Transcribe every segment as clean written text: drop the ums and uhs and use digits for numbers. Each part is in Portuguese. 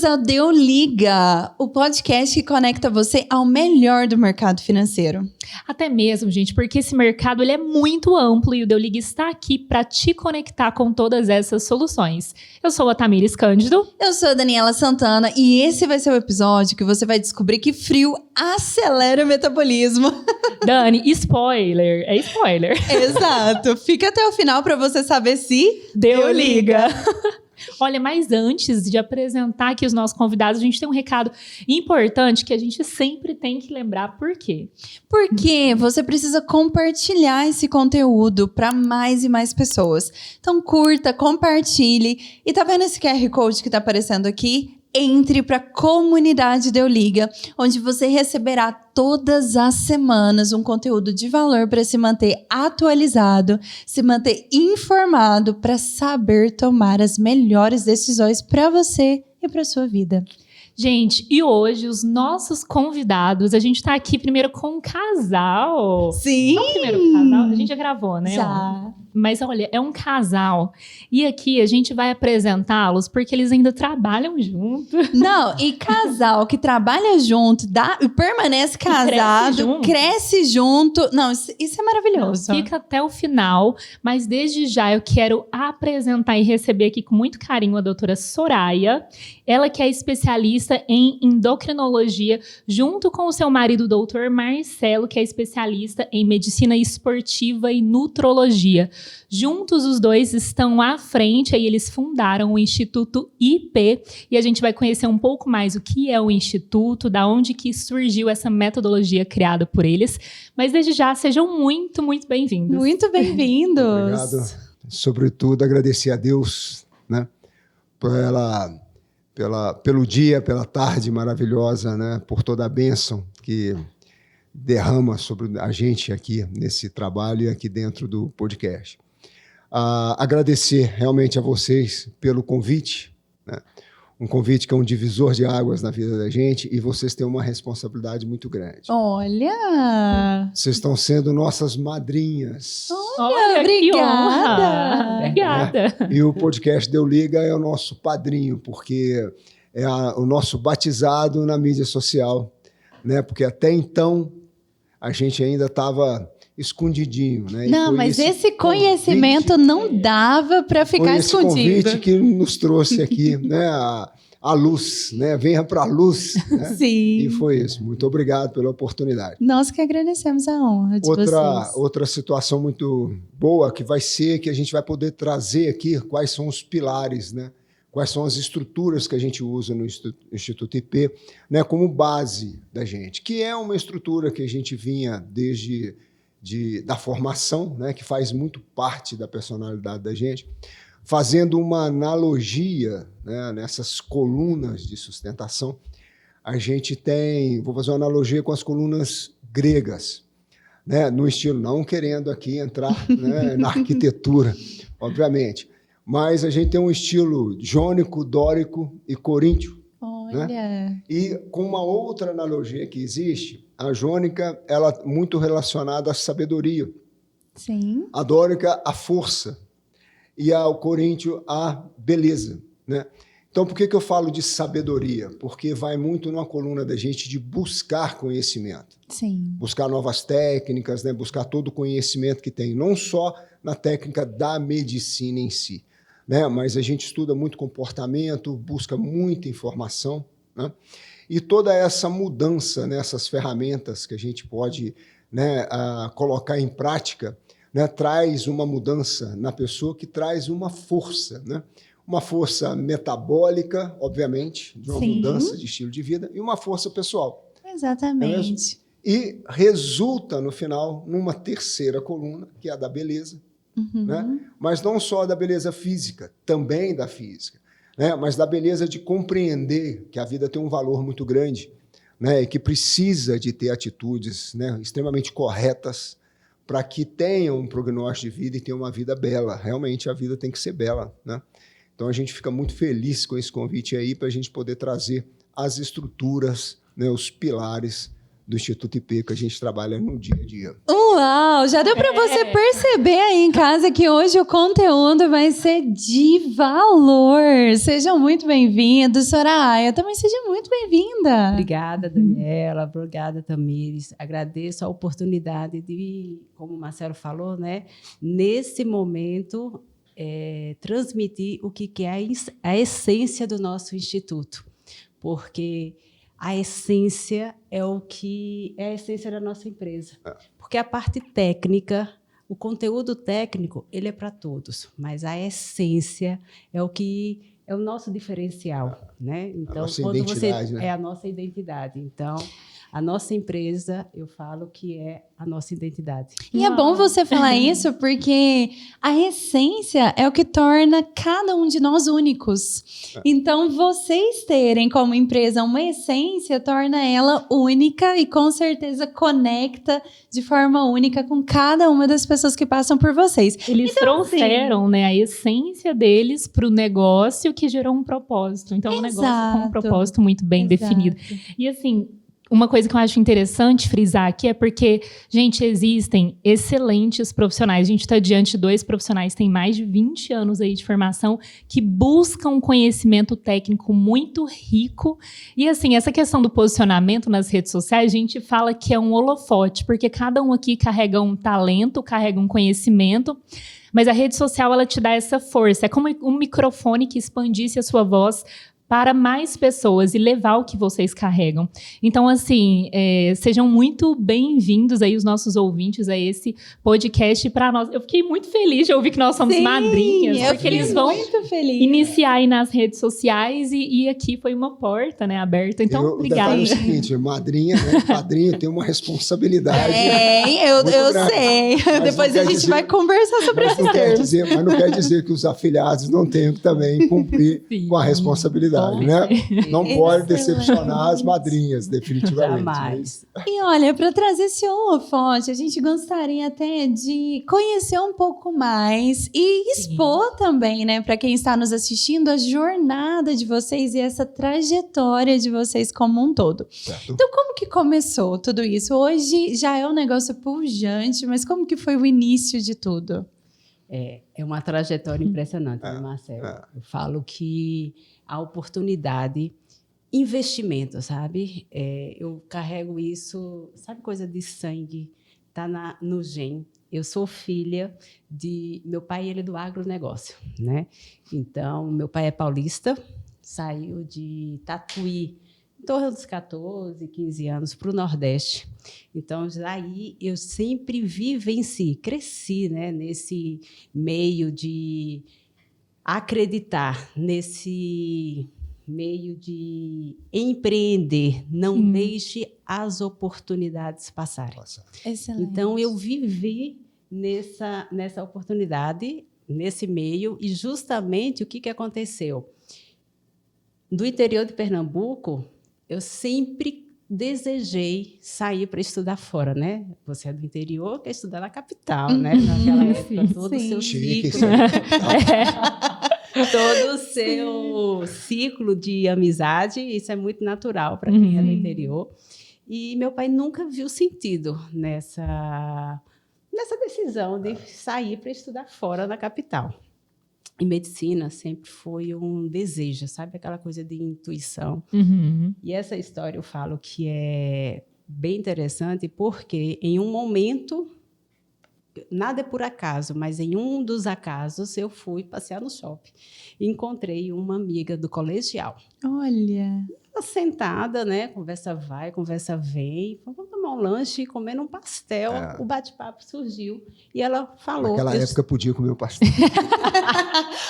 bem-vindos ao Deu Liga, o podcast que conecta você ao melhor do mercado financeiro. Até mesmo, gente, porque esse mercado ele é muito amplo e o Deu Liga está aqui para te conectar com todas essas soluções. Eu sou a Tamires Cândido. Eu sou a Daniela Santana e esse vai ser o episódio que você vai descobrir que frio acelera o metabolismo. Dani, spoiler, é spoiler. Exato, fica até o final para você saber se Deu Liga. Olha, mas antes de apresentar aqui os nossos convidados, a gente tem um recado importante que a gente sempre tem que lembrar. Por quê? Porque você precisa compartilhar esse conteúdo para mais e mais pessoas. Então curta, compartilhe. E tá vendo esse QR Code que tá aparecendo aqui? Entre para a comunidade Deu Liga, onde você receberá todas as semanas um conteúdo de valor para se manter atualizado, se manter informado para saber tomar as melhores decisões para você e para sua vida. Gente, e hoje os nossos convidados, a gente tá aqui primeiro com um casal. Sim! Não, primeiro casal, a gente já gravou, né? Já. Mas olha, é um casal. E aqui a gente vai apresentá-los porque eles ainda trabalham junto. Não, e casal que trabalha junto, permanece casado, cresce junto. Não, isso é maravilhoso. Não, fica até o final, mas desde já eu quero apresentar e receber aqui com muito carinho a doutora Soraya. Ela que é especialista em endocrinologia, junto com o seu marido, o doutor Marcelo, que é especialista em medicina esportiva e nutrologia. Juntos, os dois estão à frente, aí eles fundaram o Instituto IP, e a gente vai conhecer um pouco mais o que é o Instituto, da onde que surgiu essa metodologia criada por eles. Mas desde já, sejam muito, muito bem-vindos. Muito bem-vindos. Obrigado. Sobretudo, agradecer a Deus, né, pelo dia, pela tarde maravilhosa, né, por toda a bênção que derrama sobre a gente aqui nesse trabalho e aqui dentro do podcast. Agradecer realmente a vocês pelo convite, né, um convite que é um divisor de águas na vida da gente e vocês têm uma responsabilidade muito grande. Olha! Vocês estão sendo nossas madrinhas. Olha, obrigada! Obrigada! E o podcast Deu Liga é o nosso padrinho, porque é o nosso batizado na mídia social, né? Porque até então a gente ainda estava escondidinho, né? Não, mas esse conhecimento não dava para ficar escondido. Foi esse convite que nos trouxe aqui, né? A luz, né? Venha para a luz. Né? Sim. E foi isso. Muito obrigado pela oportunidade. Nós que agradecemos a honra de vocês. Outra situação muito boa que vai ser que a gente vai poder trazer aqui quais são os pilares, né? Quais são as estruturas que a gente usa no Instituto IP, né, como base da gente, que é uma estrutura que a gente vinha desde da formação, né, que faz muito parte da personalidade da gente, fazendo uma analogia, né, nessas colunas de sustentação. A gente vou fazer uma analogia com as colunas gregas, né, no estilo, não querendo aqui entrar, né, na arquitetura, obviamente, mas a gente tem um estilo jônico, dórico e coríntio. Olha! Né? E com uma outra analogia que existe, a jônica ela é muito relacionada à sabedoria. Sim. A dórica, à força. E o coríntio, à beleza. Né? Então, por que eu falo de sabedoria? Porque vai muito numa coluna da gente de buscar conhecimento. Sim. Buscar novas técnicas, né? Buscar todo o conhecimento que tem, não só na técnica da medicina em si, né? Mas a gente estuda muito comportamento, busca muita informação, né? E toda essa mudança nessas ferramentas que a gente pode, né, colocar em prática, né, traz uma mudança na pessoa que traz uma força, né? Uma força metabólica, obviamente, de uma Sim. mudança de estilo de vida, e uma força pessoal. Exatamente. E resulta, no final, numa terceira coluna, que é a da beleza. Uhum. Né? Mas não só da beleza física, também da física, né? Mas da beleza de compreender que a vida tem um valor muito grande, né? E que precisa de ter atitudes, né, extremamente corretas para que tenha um prognóstico de vida e tenha uma vida bela. Realmente a vida tem que ser bela, né? Então a gente fica muito feliz com esse convite aí para a gente poder trazer as estruturas, né, os pilares do Instituto IP que a gente trabalha no dia a dia. Uau! Já deu para você perceber aí em casa que hoje o conteúdo vai ser de valor. Sejam muito bem-vindos, Soraya. Também seja muito bem-vinda. Obrigada, Daniela. Obrigada, Tamires. Agradeço a oportunidade de, como o Marcelo falou, né, nesse momento, transmitir o que é a essência do nosso instituto. Porque a essência é o que é a essência da nossa empresa. Porque a parte técnica, o conteúdo técnico, ele é para todos, mas a essência é o que é o nosso diferencial, né? Então, a nossa identidade, né? É a nossa identidade. Então, a nossa empresa, eu falo que é a nossa identidade. E é bom você falar isso porque a essência é o que torna cada um de nós únicos. Então, vocês terem como empresa uma essência torna ela única e com certeza conecta de forma única com cada uma das pessoas que passam por vocês. Eles Então, trouxeram, né, a essência deles para o negócio que gerou um propósito. Então, um negócio com um propósito muito bem definido. E assim, uma coisa que eu acho interessante frisar aqui é porque, gente, existem excelentes profissionais. A gente está diante de 2 profissionais que têm mais de 20 anos aí de formação, que buscam conhecimento técnico muito rico. E, assim, essa questão do posicionamento nas redes sociais, a gente fala que é um holofote, porque cada um aqui carrega um talento, carrega um conhecimento, mas a rede social, ela te dá essa força. É como um microfone que expandisse a sua voz para mais pessoas e levar o que vocês carregam. Então, assim, sejam muito bem-vindos aí os nossos ouvintes a esse podcast para nós. Eu fiquei muito feliz de ouvir que nós somos madrinhas, porque eles vão iniciar aí nas redes sociais e aqui foi uma porta, né, aberta. Então, obrigada. É o seguinte, madrinha, né, padrinho tem uma responsabilidade. Eu sei. Depois a gente vai conversar sobre esses termos. Mas não quer dizer que os afiliados não tenham que também cumprir com a responsabilidade. Né? Não pode decepcionar as madrinhas, definitivamente. Jamais. E olha, para trazer esse holofote, a gente gostaria até de conhecer um pouco mais e expor também, né, para quem está nos assistindo, a jornada de vocês e essa trajetória de vocês como um todo. Certo. Então, como que começou tudo isso? Hoje já é um negócio pujante, mas como que foi o início de tudo? É uma trajetória impressionante, né, Marcelo? Eu falo que a oportunidade, investimento, sabe? Eu carrego isso, sabe, coisa de sangue, tá no gen. Eu sou filha de... Meu pai, ele é do agronegócio, né? Então, meu pai é paulista, saiu de Tatuí, em torno dos 14, 15 anos, para o Nordeste. Então, daí eu sempre vivenci, cresci, né, nesse meio de acreditar, nesse meio de empreender. Não deixe as oportunidades passarem. Excelente. Então, eu vivi nessa oportunidade, nesse meio, e justamente o que aconteceu? Do interior de Pernambuco, eu sempre desejei sair para estudar fora, né? Você é do interior, quer estudar na capital, né? Naquela época, todo o seu ciclo. Todo o seu ciclo de amizade, isso é muito natural para quem é do interior. E meu pai nunca viu sentido nessa decisão de sair para estudar fora da capital. E medicina sempre foi um desejo, sabe? Aquela coisa de intuição. E essa história eu falo que é bem interessante porque em um momento, nada é por acaso, mas em um dos acasos eu fui passear no shopping e encontrei uma amiga do colegial. Olha... Sentada, né? Conversa vai, conversa vem. Vamos tomar um lanche e comer um pastel. O bate-papo surgiu. E ela falou... Naquela época podia comer o pastel.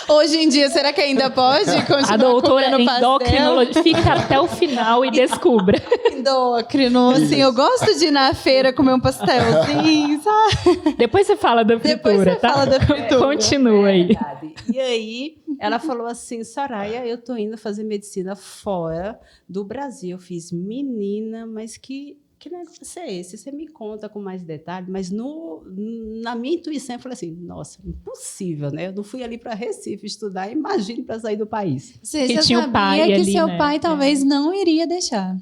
Hoje em dia, será que ainda pode continuar a doutora comendo pastel? endocrinologia fica até o final e descubra. Endócrino, assim, eu gosto de ir na feira comer um pastelzinho, sabe? Depois você fala da fritura, Depois você tá? fala da fritura. Continua aí. Verdade. E aí, ela falou assim, Soraya, eu tô indo fazer medicina fora do Brasil. Eu fiz, menina, mas que negócio é esse? Você me conta com mais detalhe, mas na minha intuição eu falei assim, nossa, impossível, né? Eu não fui ali para Recife estudar, imagine para sair do país. Você Que já tinha o sabia pai que ali, seu né? pai talvez não iria deixar.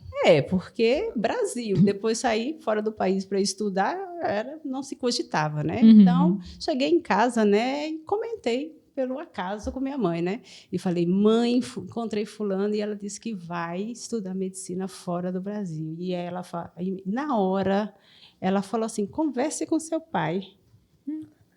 Porque Brasil, depois sair fora do país para estudar, não se cogitava, né? Uhum. Então, cheguei em casa, né, e comentei pelo acaso com minha mãe, né? E falei, mãe, encontrei fulano e ela disse que vai estudar medicina fora do Brasil. E ela, na hora, ela falou assim, converse com seu pai.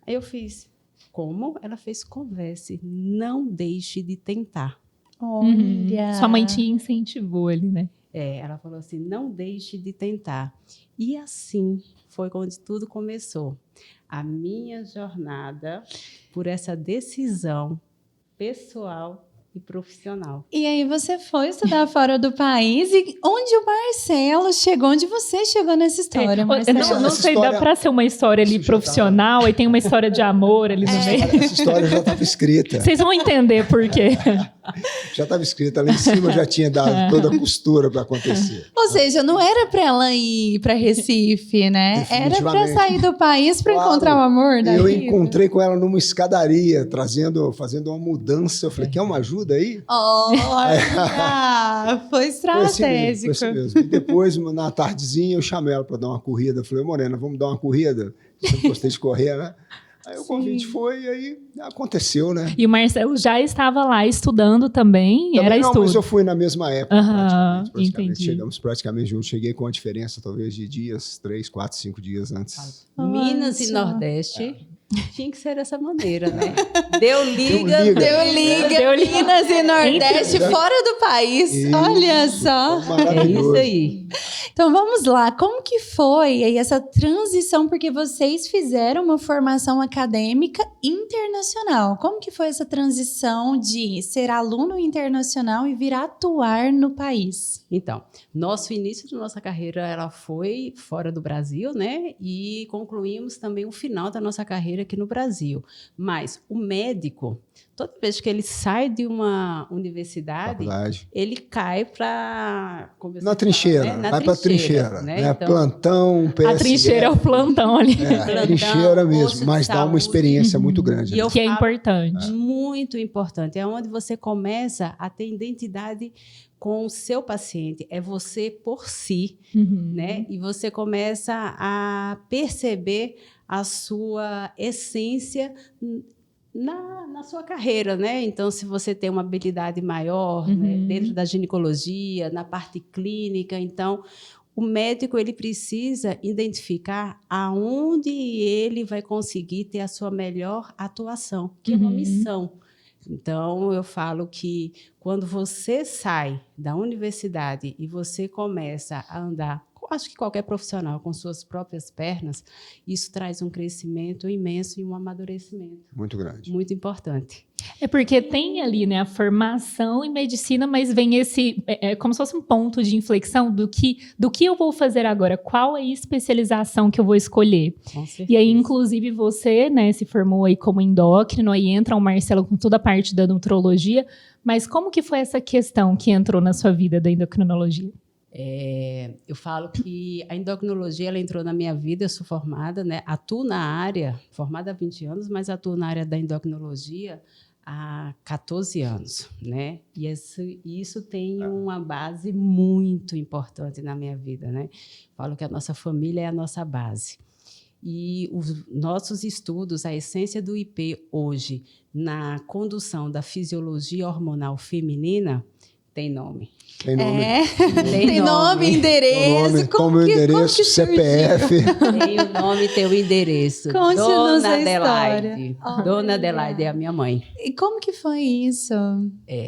Aí eu fiz, como? Ela fez, converse, não deixe de tentar. Olha. Sua mãe te incentivou ali, né? Ela falou assim, não deixe de tentar. E assim foi onde tudo começou. A minha jornada por essa decisão pessoal e profissional. E aí você foi estudar fora do país e onde o Marcelo chegou, onde você chegou nessa história, Marcelo? Não Essa sei, história- dá pra ser uma história ali profissional e tem uma história de amor ali no meio. Essa história já estava escrita. Vocês vão entender por quê. Já estava escrita. Lá em cima já tinha dado toda a costura para acontecer. Ou seja, não era para ela ir para Recife, né? Era para Definitivamente. sair do país para Claro. encontrar o amor da Eu vida. encontrei com ela numa escadaria, fazendo uma mudança. Eu falei, quer uma ajuda aí? Olha, foi Foi assim estratégico. mesmo, foi assim mesmo. E depois, na tardezinha, eu chamei ela para dar uma corrida. Eu falei, Morena, vamos dar uma corrida? Eu sempre gostei de correr, né? Aí o convite foi e aí aconteceu, né? E o Marcelo já estava lá estudando também, Também era não, estudo. mas eu fui na mesma época, Aham, praticamente. entendi. Chegamos praticamente juntos. Cheguei com a diferença, talvez, de dias, 3, 4, 5 dias antes. Minas e Nossa. Nordeste tinha que ser dessa maneira, né? Deu liga. Deu liga, Deu liga. Minas e Nordeste, fora do país. Isso. Olha só. Foi É maravilhoso. isso aí. Então vamos lá, como que foi aí essa transição? Porque vocês fizeram uma formação acadêmica internacional. Como que foi essa transição de ser aluno internacional e vir atuar no país? Então, nosso início de nossa carreira ela foi fora do Brasil, né? E concluímos também o final da nossa carreira aqui no Brasil. Mas o médico, toda vez que ele sai de uma universidade, Faculdade. ele cai para Na trincheira, vai para a trincheira. Né? Então, Plantão, PSF. A trincheira é o plantão ali. É, trincheira posto mesmo, de mas dá uma saúde. experiência muito grande. E eu Que é falo importante. muito importante. É onde você começa a ter identidade com o seu paciente. É você por si, Uhum. né? E você começa a perceber a sua essência na sua carreira, né? Então, se você tem uma habilidade maior, né, dentro da ginecologia, na parte clínica, então o médico ele precisa identificar aonde ele vai conseguir ter a sua melhor atuação, que é uma missão. Então, eu falo que quando você sai da universidade e você começa a andar, acho que qualquer profissional, com suas próprias pernas, isso traz um crescimento imenso e um amadurecimento Muito grande. muito importante. É porque tem ali, né, a formação em medicina, mas vem esse, como se fosse um ponto de inflexão do que eu vou fazer agora, qual é a especialização que eu vou escolher. Com certeza. E aí, inclusive, você, né, se formou aí como endócrino, aí entra o Marcelo com toda a parte da nutrologia, mas como que foi essa questão que entrou na sua vida da endocrinologia? Eu falo que a endocrinologia ela entrou na minha vida, eu sou formada, né? Atuo na área, formada há 20 anos, mas atuo na área da endocrinologia há 14 anos, né? E isso tem uma base muito importante na minha vida, né? Falo que a nossa família é a nossa base. E os nossos estudos, a essência do IP hoje, na condução da fisiologia hormonal feminina, tem nome. Tem nome. Tem nome, endereço. Como endereço, CPF. Tem o nome, tem o endereço. Conte-nos Dona a história. Adelaide. Olha. Dona Adelaide é a minha mãe. E como que foi isso?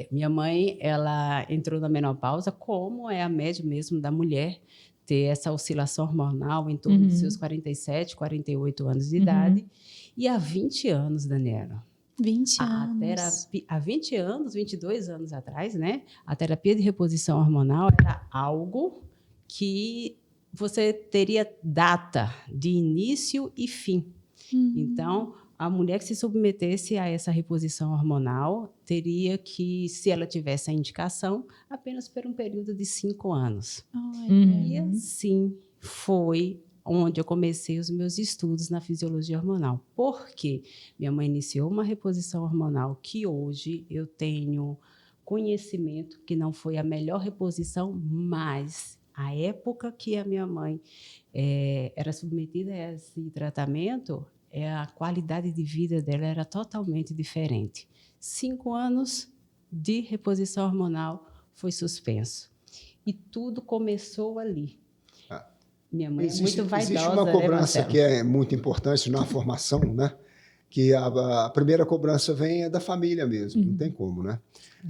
Minha mãe, ela entrou na menopausa, como é a média mesmo da mulher, ter essa oscilação hormonal em torno dos seus 47, 48 anos de idade. E há 20 anos, Daniela. 20 anos. Há 20 anos, 22 anos atrás, né? A terapia de reposição hormonal era algo que você teria data de início e fim. Então, a mulher que se submetesse a essa reposição hormonal teria que, se ela tivesse a indicação, apenas por um período de 5 anos. E assim foi onde eu comecei os meus estudos na fisiologia hormonal. Por quê? Minha mãe iniciou uma reposição hormonal que hoje eu tenho conhecimento que não foi a melhor reposição, mas a época que a minha mãe era submetida a esse tratamento, a qualidade de vida dela era totalmente diferente. 5 anos de reposição hormonal foi suspenso. E tudo começou ali. Minha mãe é muito vaidosa. Existe uma cobrança que é muito importante na formação, né? Que a primeira cobrança vem da família mesmo, não tem como, né?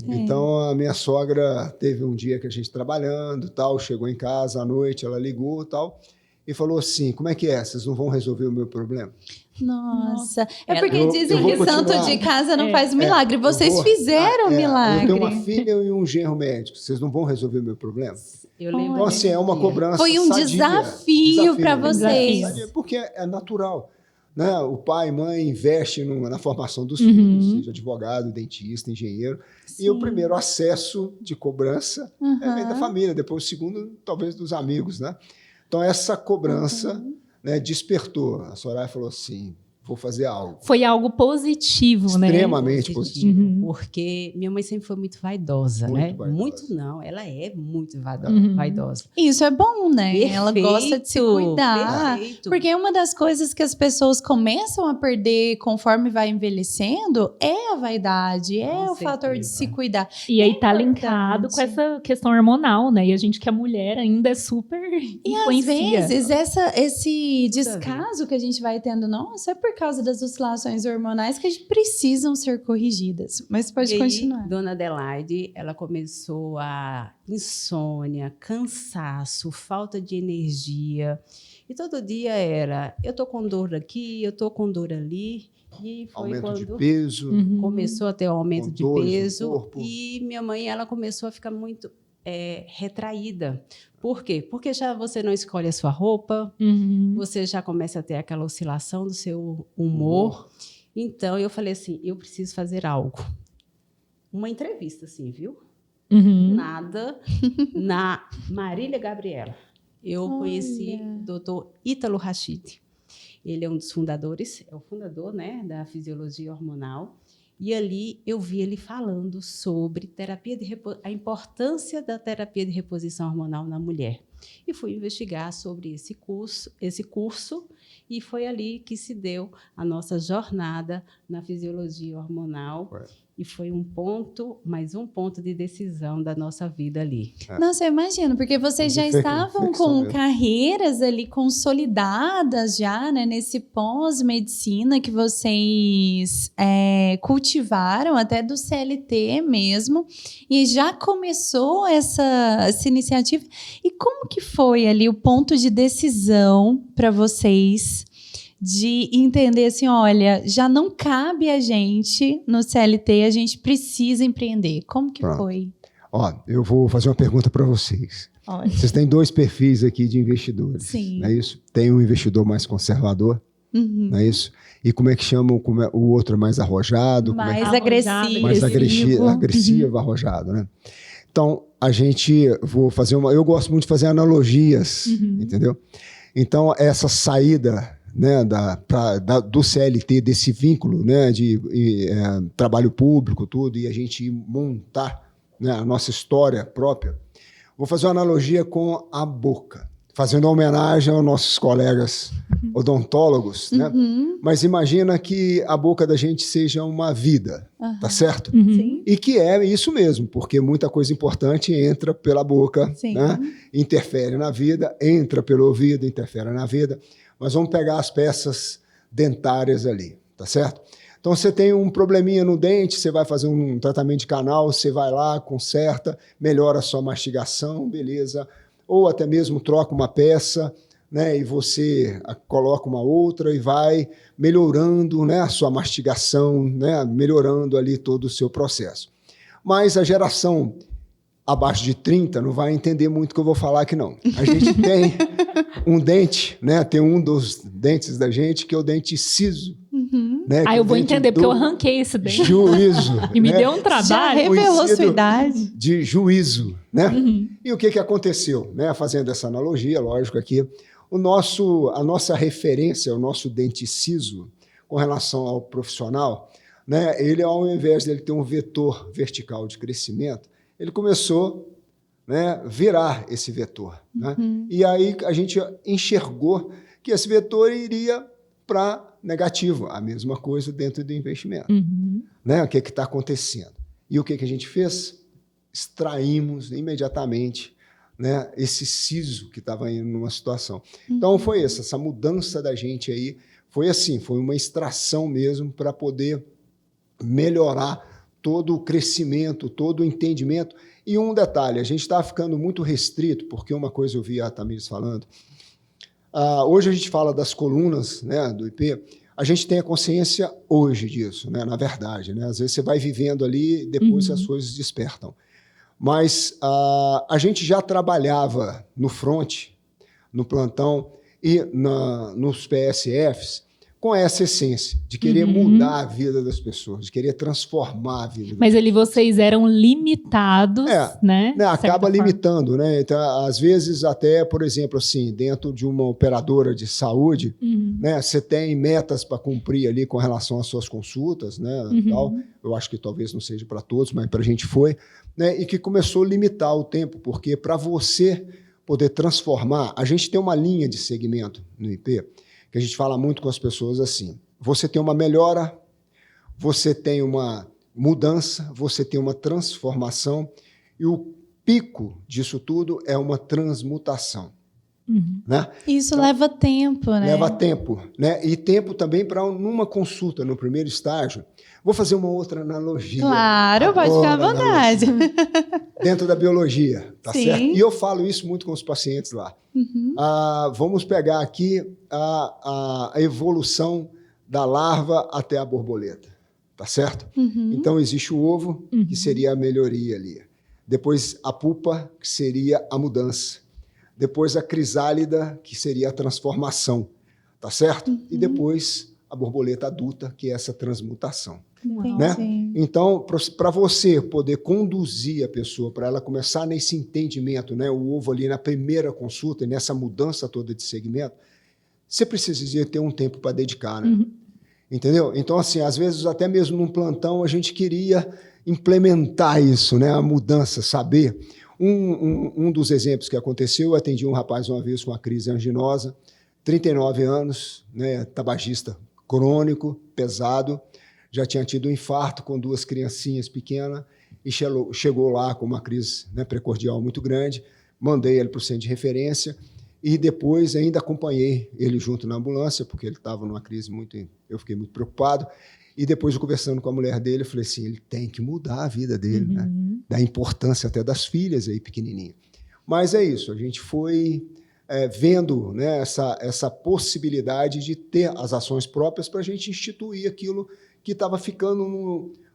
Então, a minha sogra teve um dia que a gente trabalhando, tal, chegou em casa à noite, ela ligou, tal, e falou assim, como é que é? Vocês não vão resolver o meu problema? Nossa, é porque dizem que santo de casa não faz milagre. Vocês fizeram milagre. Eu tenho uma filha e um genro médico. Vocês não vão resolver o meu problema? Eu lembro. Então, assim, é uma cobrança Foi um desafio para vocês. Porque é natural. Né? O pai e mãe investem na formação dos filhos, seja advogado, dentista, engenheiro. Sim. E o primeiro acesso de cobrança vem da família. Depois o segundo, talvez, dos amigos. Né? Então, essa cobrança... né, despertou. A Soraya falou assim, vou fazer algo. Foi algo positivo, né? Extremamente positivo. Porque minha mãe sempre foi muito vaidosa, muito né? vaidosa. Muito não, ela é muito vaidosa. Isso é bom, né? Perfeito, ela gosta de se cuidar. Perfeito. Porque uma das coisas que as pessoas começam a perder conforme vai envelhecendo é a vaidade, Com o fator de se cuidar. E aí tá linkado com essa questão hormonal, né? E a gente que é mulher ainda é super influencia. Às vezes esse descaso que a gente vai tendo, nossa, é por causa das oscilações hormonais que precisam ser corrigidas. Mas pode continuar. Aí, Dona Adelaide, ela começou a insônia, cansaço, falta de energia. E todo dia era, eu tô com dor aqui, eu tô com dor ali. E foi aumento quando de peso. começou a ter um aumento de dores no peso. corpo. E minha mãe, ela começou a ficar muito retraída. Por quê? Porque já você não escolhe a sua roupa, você já começa a ter aquela oscilação do seu humor. Então, eu falei assim, eu preciso fazer algo. Uma entrevista, assim, viu? Nada. Na Marília Gabriela. Eu conheci o doutor Ítalo Rachid. Ele é um dos fundadores, é o fundador, né, da fisiologia hormonal. E ali eu vi ele falando sobre a importância da terapia de reposição hormonal na mulher. E fui investigar sobre esse curso, e foi ali que se deu a nossa jornada na fisiologia hormonal. E foi mais um ponto de decisão da nossa vida ali. Nossa, eu imagino, porque vocês já estavam com carreiras ali consolidadas já, né, nesse pós-medicina que vocês cultivaram, até do CLT mesmo, e já começou essa iniciativa. E como que foi ali o ponto de decisão para vocês de entender assim, olha, já não cabe a gente no CLT, a gente precisa empreender. Como que foi? Ó, eu vou fazer uma pergunta para vocês. Olha. Vocês têm 2 perfis aqui de investidores, Sim. Não é isso? Tem um investidor mais conservador, não é isso? E como é que chama o outro mais arrojado? Mais agressivo. Mais agressivo, arrojado, né? Então, eu gosto muito de fazer analogias, entendeu? Então, essa saída, né, do CLT, desse vínculo, né, de trabalho público, tudo, e a gente montar, né, a nossa história própria. Vou fazer uma analogia com a boca, fazendo uma homenagem aos nossos colegas odontólogos, né? Mas imagina que a boca da gente seja uma vida, tá certo? Sim. E que é isso mesmo, porque muita coisa importante entra pela boca, né? Interfere na vida, entra pelo ouvido, interfere na vida. Mas vamos pegar as peças dentárias ali, tá certo? Então, você tem um probleminha no dente, você vai fazer um tratamento de canal, você vai lá, conserta, melhora a sua mastigação, beleza. Ou até mesmo troca uma peça, né, e você coloca uma outra e vai melhorando, né, a sua mastigação, né, melhorando ali todo o seu processo. Mas a geração abaixo de 30 não vai entender muito o que eu vou falar aqui, não. A gente tem um dente, né? Tem um dos dentes da gente que é o dente siso. Né, eu vou entender, porque eu arranquei esse dente. Juízo. E me né? deu um trabalho. Já revelou sua idade. De juízo, né? E o que aconteceu? Né? Fazendo essa analogia, lógico aqui, a nossa referência, o nosso dente siso, com relação ao profissional, né? Ele, ao invés de ele ter um vetor vertical de crescimento, ele começou né, virar esse vetor. Né? E aí a gente enxergou que esse vetor iria para negativo, a mesma coisa dentro do investimento. Né? O que está acontecendo? E o que a gente fez? Extraímos imediatamente, né, esse siso que estava indo numa situação. Então foi essa mudança da gente aí, foi assim, foi uma extração mesmo para poder melhorar todo o crescimento, todo o entendimento. E um detalhe, a gente está ficando muito restrito, porque uma coisa eu vi a Tamires falando, hoje a gente fala das colunas, né, do IP, a gente tem a consciência hoje disso, né, na verdade. Né? Às vezes você vai vivendo ali, depois as coisas despertam. Mas a gente já trabalhava no front, no plantão e nos PSFs, com essa essência de querer mudar a vida das pessoas, de querer transformar a vida. Mas ali vocês eram limitados, né? Acaba limitando, né? Então, às vezes até, por exemplo, assim, dentro de uma operadora de saúde, né, você tem metas para cumprir ali com relação às suas consultas, né? Tal. Eu acho que talvez não seja para todos, mas para a gente foi, né? E que começou a limitar o tempo, porque para você poder transformar, a gente tem uma linha de segmento no IP, que a gente fala muito com as pessoas assim, você tem uma melhora, você tem uma mudança, você tem uma transformação, e o pico disso tudo é uma transmutação. Né? Isso então, leva tempo, né? Leva tempo, né? E tempo também para numa consulta, no primeiro estágio. Vou fazer uma outra analogia. Claro, pode ficar à vontade. Dentro da biologia, tá Sim. certo? E eu falo isso muito com os pacientes lá. Vamos pegar aqui a evolução da larva até a borboleta, tá certo? Então existe o ovo, que seria a melhoria ali. Depois a pupa, que seria a mudança. Depois a crisálida, que seria a transformação, tá certo? E depois a borboleta adulta, que é essa transmutação. Né? Então, para você poder conduzir a pessoa, para ela começar nesse entendimento, né, o ovo ali na primeira consulta, e nessa mudança toda de segmento, você precisa ter um tempo para dedicar, né? Entendeu? Então, assim, às vezes, até mesmo num plantão, a gente queria implementar isso, né, a mudança, saber. Um dos exemplos que aconteceu, eu atendi um rapaz uma vez com uma crise anginosa, 39 anos, né, tabagista crônico, pesado, já tinha tido um infarto com 2 criancinhas pequenas e chegou lá com uma crise, né, precordial muito grande, mandei ele para o centro de referência e depois ainda acompanhei ele junto na ambulância, porque ele estava numa crise eu fiquei muito preocupado. E depois, eu conversando com a mulher dele, eu falei assim, ele tem que mudar a vida dele, né? Da importância até das filhas aí pequenininhas. Mas é isso, a gente foi vendo, né, essa possibilidade de ter as ações próprias para a gente instituir aquilo que estava ficando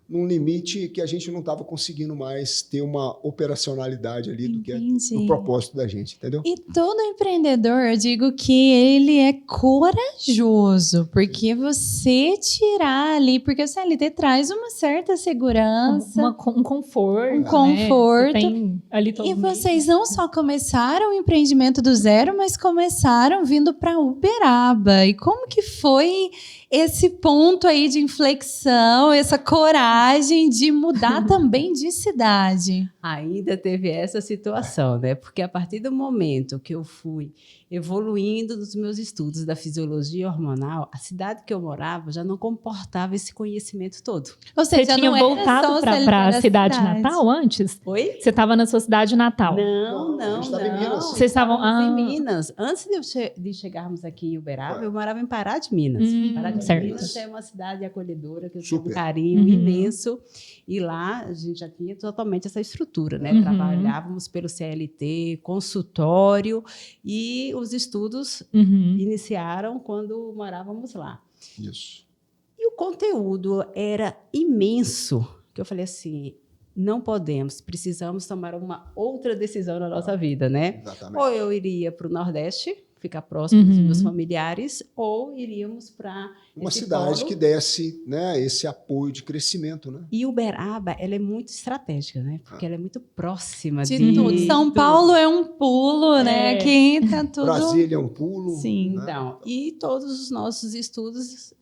num limite que a gente não estava conseguindo mais ter uma operacionalidade ali do que é o propósito da gente, entendeu? E todo empreendedor, eu digo que ele é corajoso, porque você tirar ali, porque o CLT traz uma certa segurança. Um conforto. Um conforto. Né? Você tem ali todo e vocês não só começaram o empreendimento do zero, mas começaram vindo para Uberaba. E como que foi esse ponto aí de inflexão, essa coragem de mudar também de cidade? Ainda teve essa situação, né? Porque a partir do momento que eu fui evoluindo nos meus estudos da fisiologia hormonal, a cidade que eu morava já não comportava esse conhecimento todo. Ou seja, você tinha voltado para a cidade natal antes? Oi? Você estava na sua cidade natal? Não. Vocês estavam em Minas. Antes de chegarmos aqui em Uberaba, eu morava em Pará de Minas. Pará de Minas é uma cidade acolhedora, que eu tenho um carinho imenso. E lá a gente já tinha totalmente essa estrutura, né? Trabalhávamos pelo CLT, consultório, e os estudos iniciaram quando morávamos lá. Isso. E o conteúdo era imenso, que eu falei assim, não podemos, precisamos tomar uma outra decisão na nossa vida, né? Exatamente. Ou eu iria para o Nordeste, ficar próximo dos meus familiares, ou iríamos para uma cidade que desse, né, esse apoio de crescimento, né? E Uberaba, ela é muito estratégica, né? Porque ela é muito próxima de tudo. São Paulo é um pulo, né? Aqui tá tudo. Brasília é um pulo. Sim. Né? Então, e todos os nossos estudos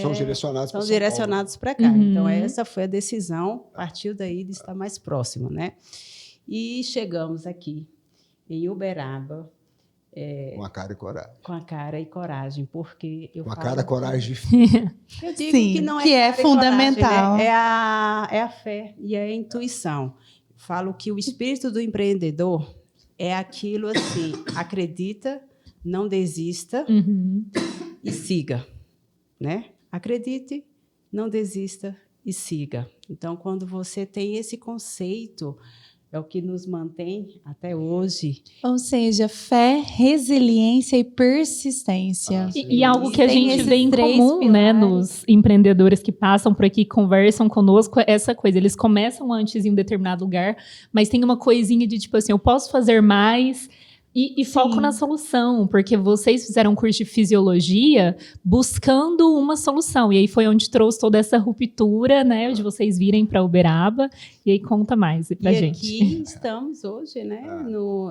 são direcionados para cá. Então, essa foi a decisão, partiu daí de estar mais próximo, né? E chegamos aqui, em Uberaba, Com a cara e coragem. com a cara e coragem, porque eu Com a falo cara, coragem. Eu digo Sim, que não é que é cara e coragem, fundamental. né? É a fé e é a intuição. Falo que o espírito do empreendedor é aquilo assim, acredita, não desista e siga, né? Acredite, não desista e siga. Então, quando você tem esse conceito, é o que nos mantém até hoje. Ou seja, fé, resiliência e persistência. E algo que a Tem gente esses vê em três comum, né, pilares. nos empreendedores que passam por aqui, conversam conosco, é essa coisa. Eles começam antes em um determinado lugar, mas tem uma coisinha de tipo assim, eu posso fazer mais e foco na solução, porque vocês fizeram um curso de fisiologia buscando uma solução. E aí foi onde trouxe toda essa ruptura, né, de vocês virem para Uberaba. E aí conta mais pra E gente. aqui estamos hoje, né?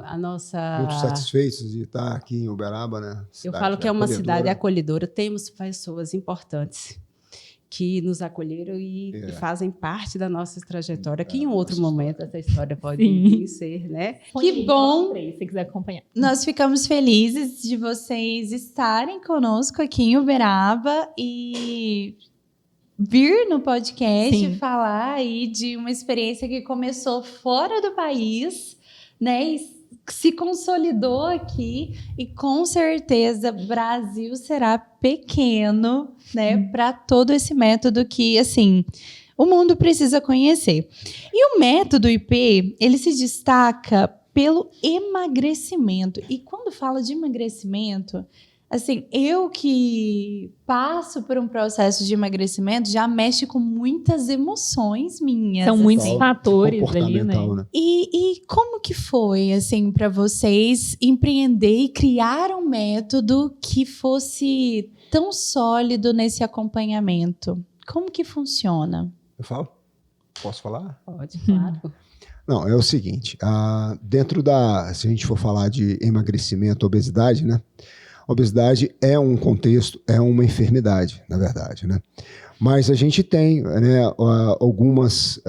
A nossa... Muito satisfeitos de estar aqui em Uberaba, né? Eu falo que é uma acolhedora. cidade acolhedora. Temos pessoas importantes que nos acolheram e fazem parte da nossa trajetória, que em outro momento essa história pode vir ser, né? Que bom! Se você quiser acompanhar. Nós ficamos felizes de vocês estarem conosco aqui em Uberaba e vir no podcast Sim. falar aí de uma experiência que começou fora do país, né? E se consolidou aqui e com certeza Brasil será pequeno, né? Para todo esse método que, assim, o mundo precisa conhecer. E o método IP, ele se destaca pelo emagrecimento. E quando fala de emagrecimento, assim, eu que passo por um processo de emagrecimento já mexe com muitas emoções minhas. São assim. muitos fatores ali, né? Comportamental, né? E como que foi, assim, para vocês empreender e criar um método que fosse tão sólido nesse acompanhamento? Como que funciona? Eu falo? Posso falar? Pode, claro. Não, é o seguinte, dentro se a gente for falar de emagrecimento, obesidade, né? Obesidade é um contexto, é uma enfermidade, na verdade, né? Mas a gente tem, né, algumas,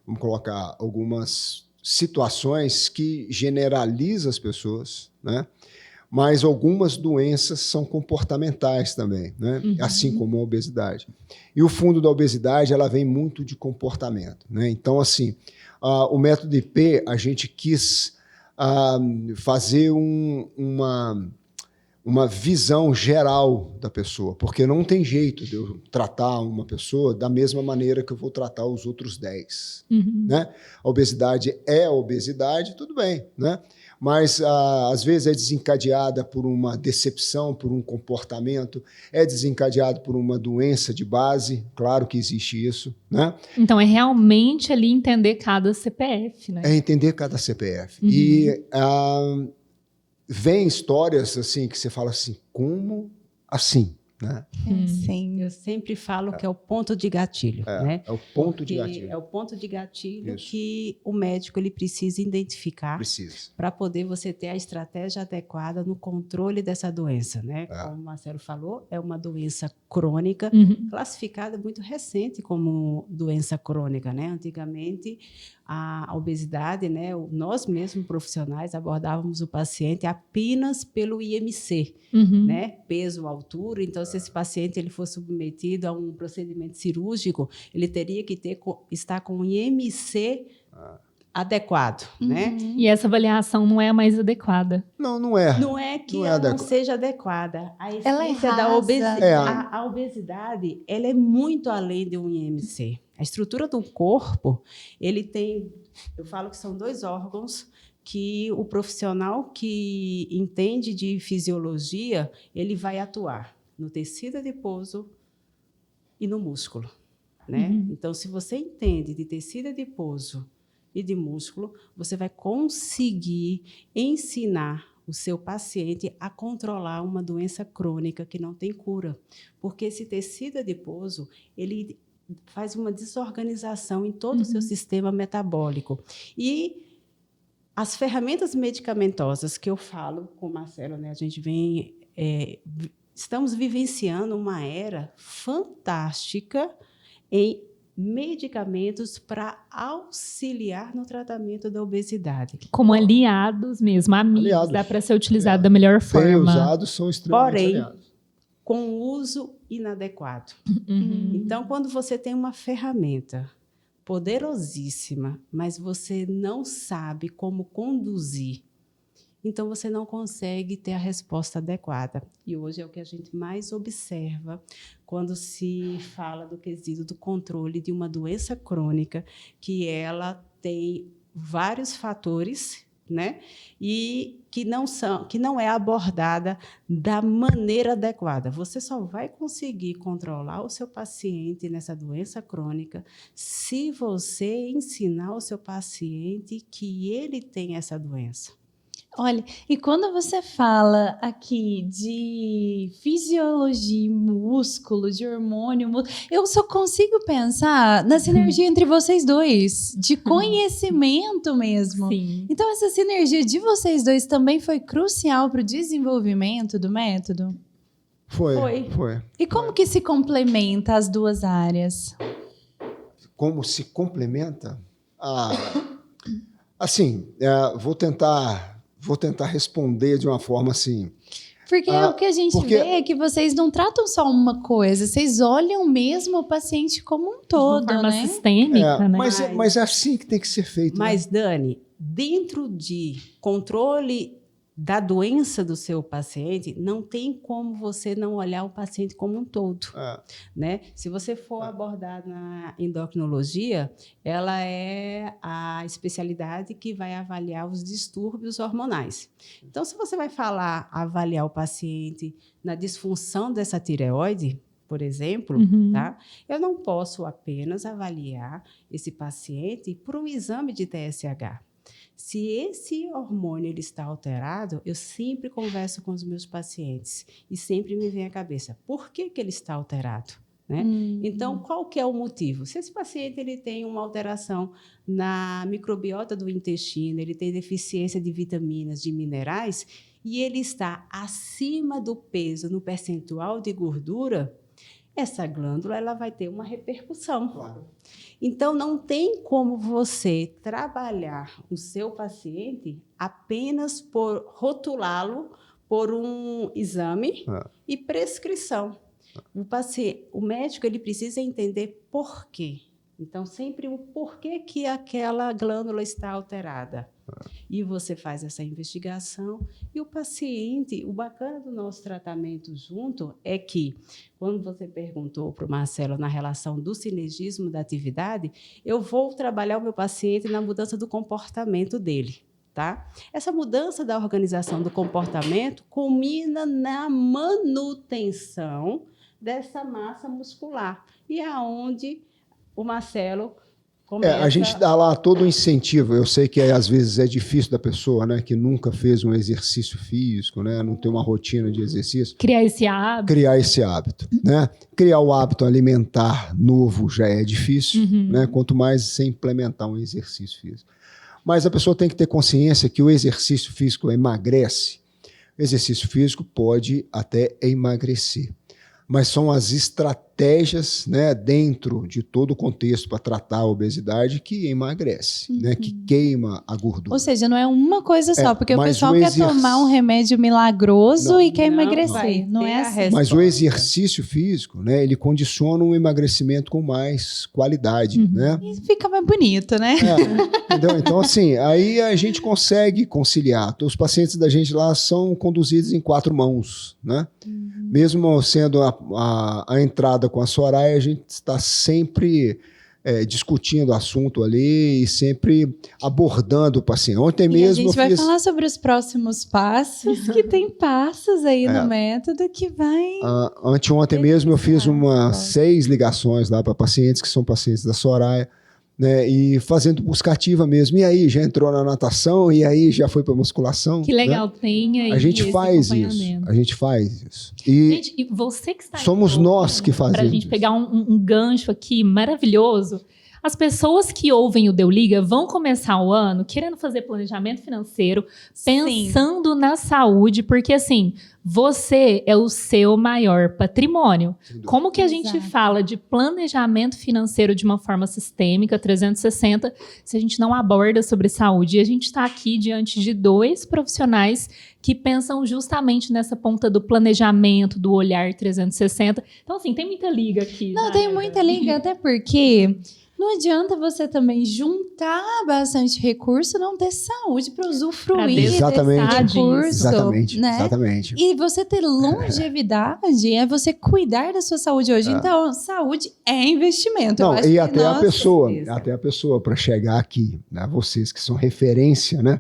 vamos colocar, algumas situações que generalizam as pessoas, né? Mas algumas doenças são comportamentais também, né? Assim como a obesidade. E o fundo da obesidade, ela vem muito de comportamento, né? Então, assim, o método IP, a gente quis fazer uma visão geral da pessoa, porque não tem jeito de eu tratar uma pessoa da mesma maneira que eu vou tratar os outros 10. Né? A obesidade é a obesidade, tudo bem, né? Mas às vezes é desencadeada por uma decepção, por um comportamento, é desencadeado por uma doença de base, claro que existe isso, né? Então é realmente ali entender cada CPF, né? É entender cada CPF. E vem histórias assim que você fala assim, como assim? Né? Sim. Eu sempre falo que é o ponto de gatilho, né? É o ponto de Porque gatilho. é o ponto de gatilho Isso. que o médico ele precisa identificar Precisa. para poder você ter a estratégia adequada no controle dessa doença, né? É. Como o Marcelo falou, é uma doença crônica, classificada muito recente como doença crônica, né? Antigamente, a obesidade, né? Nós mesmos profissionais abordávamos o paciente apenas pelo IMC, né? Peso, altura. Então, se esse paciente ele for submetido a um procedimento cirúrgico, ele teria que estar com o IMC adequado, né? E essa avaliação não é a mais adequada. Não é. Não é que Não é ela não adequado. seja adequada. A Ela é essência da rasa. obesidade, É. a obesidade, ela é muito além de um IMC. A estrutura do corpo, ele tem, eu falo que são 2 órgãos que o profissional que entende de fisiologia, ele vai atuar no tecido adiposo e no músculo, né? Então, se você entende de tecido adiposo e de músculo, você vai conseguir ensinar o seu paciente a controlar uma doença crônica que não tem cura. Porque esse tecido adiposo, ele faz uma desorganização em todo o seu sistema metabólico. E as ferramentas medicamentosas que eu falo com o Marcelo, né, a gente vem... estamos vivenciando uma era fantástica em medicamentos para auxiliar no tratamento da obesidade. Como aliados mesmo, amigos, Aliados. dá para ser utilizado da melhor Bem forma. usados são extremamente Porém, aliados. com uso inadequado. Uhum. Então, quando você tem uma ferramenta poderosíssima, mas você não sabe como conduzir, então você não consegue ter a resposta adequada. E hoje é o que a gente mais observa quando se fala do quesito do controle de uma doença crônica, que ela tem vários fatores, né? E que não é abordada da maneira adequada. Você só vai conseguir controlar o seu paciente nessa doença crônica se você ensinar o seu paciente que ele tem essa doença. Olha, e quando você fala aqui de fisiologia, músculo, de hormônio, eu só consigo pensar na sinergia entre vocês dois, de conhecimento mesmo. Sim. Então, essa sinergia de vocês dois também foi crucial para o desenvolvimento do método? Foi. E como que se complementa as duas áreas? Como se complementa? Assim, vou tentar responder de uma forma assim. Porque o que a gente vê é que vocês não tratam só uma coisa, vocês olham mesmo o paciente como um todo, de forma né? sistêmica, né? Mas é assim que tem que ser feito. Mas, Dani, dentro de controle da doença do seu paciente, não tem como você não olhar o paciente como um todo. Né? Se você for abordar na endocrinologia, ela é a especialidade que vai avaliar os distúrbios hormonais. Então, se você vai avaliar o paciente na disfunção dessa tireoide, por exemplo, tá? Eu não posso apenas avaliar esse paciente por um exame de TSH. Se esse hormônio ele está alterado, eu sempre converso com os meus pacientes e sempre me vem à cabeça, por que ele está alterado? Né? Então, qual que é o motivo? Se esse paciente ele tem uma alteração na microbiota do intestino, ele tem deficiência de vitaminas, de minerais, e ele está acima do peso no percentual de gordura, essa glândula ela vai ter uma repercussão. Claro. Então, não tem como você trabalhar o seu paciente apenas por rotulá-lo por um exame e prescrição. O médico ele precisa entender por quê. Então, sempre o porquê que aquela glândula está alterada. E você faz essa investigação e o paciente, o bacana do nosso tratamento junto é que, quando você perguntou para o Marcelo na relação do sinergismo da atividade, eu vou trabalhar o meu paciente na mudança do comportamento dele. Tá? Essa mudança da organização do comportamento culmina na manutenção dessa massa muscular. E é onde o Marcelo começa... A gente dá lá todo o incentivo. Eu sei que às vezes é difícil da pessoa, né, que nunca fez um exercício físico, né, não tem uma rotina de exercício. Criar esse hábito. Né? Criar o hábito alimentar novo já é difícil, né, quanto mais você implementar um exercício físico. Mas a pessoa tem que ter consciência que o exercício físico emagrece. O exercício físico pode até emagrecer. Mas são as estratégias, né, dentro de todo o contexto para tratar a obesidade que emagrece, né, que queima a gordura. Ou seja, não é uma coisa só, porque o pessoal quer tomar um remédio milagroso e quer emagrecer. Não é assim. Mas o exercício físico, né, ele condiciona um emagrecimento com mais qualidade. Né? E fica mais bonito, né? Entendeu? Então, assim, aí a gente consegue conciliar. Os pacientes da gente lá são conduzidos em 4 mãos, né? Mesmo sendo a entrada com a Soraya, a gente está sempre discutindo o assunto ali e sempre abordando o paciente. Ontem mesmo a gente vai falar sobre os próximos passos, que tem passos aí no método que vai... Anteontem mesmo eu fiz 6 ligações lá para pacientes que são pacientes da Soraya, né, e fazendo busca ativa mesmo. E aí, já entrou na natação? E aí, já foi para musculação? Que legal, né? tem aí a gente faz isso. A gente faz isso. E gente, e você que está somos nós que fazemos. Para a gente pegar um gancho aqui maravilhoso. As pessoas que ouvem o Deu Liga vão começar o ano querendo fazer planejamento financeiro, pensando na saúde, porque assim, você é o seu maior patrimônio. Como que a gente fala de planejamento financeiro de uma forma sistêmica, 360, se a gente não aborda sobre saúde? E a gente está aqui diante de 2 profissionais que pensam justamente nessa ponta do planejamento, do olhar 360. Então, assim, tem muita liga aqui. Não, tem muita liga, até porque não adianta você também juntar bastante recurso, não ter saúde para usufruir desse recurso. Exatamente. E você ter longevidade é você cuidar da sua saúde hoje. Então, saúde é investimento. Não, e até a pessoa, para chegar aqui, né, vocês que são referência, né,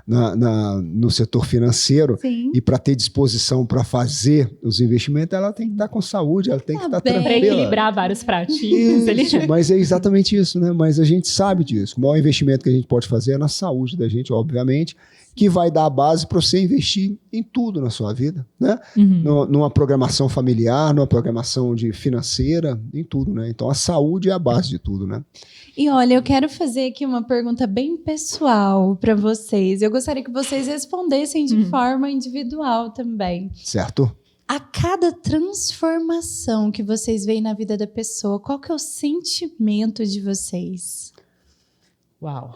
no setor financeiro, Sim. e para ter disposição para fazer os investimentos, ela tem que estar com saúde, ela tem que estar tranquila. Para equilibrar vários pratinhos. Isso, mas é exatamente isso, né? Mas a gente sabe disso. O maior investimento que a gente pode fazer é na saúde da gente, obviamente, que vai dar a base para você investir em tudo na sua vida, né? Numa programação familiar, numa programação financeira, em tudo, né? Então a saúde é a base de tudo, né? E olha, eu quero fazer aqui uma pergunta bem pessoal para vocês. Eu gostaria que vocês respondessem de forma individual também. Certo? A cada transformação que vocês veem na vida da pessoa, qual que é o sentimento de vocês? Uau.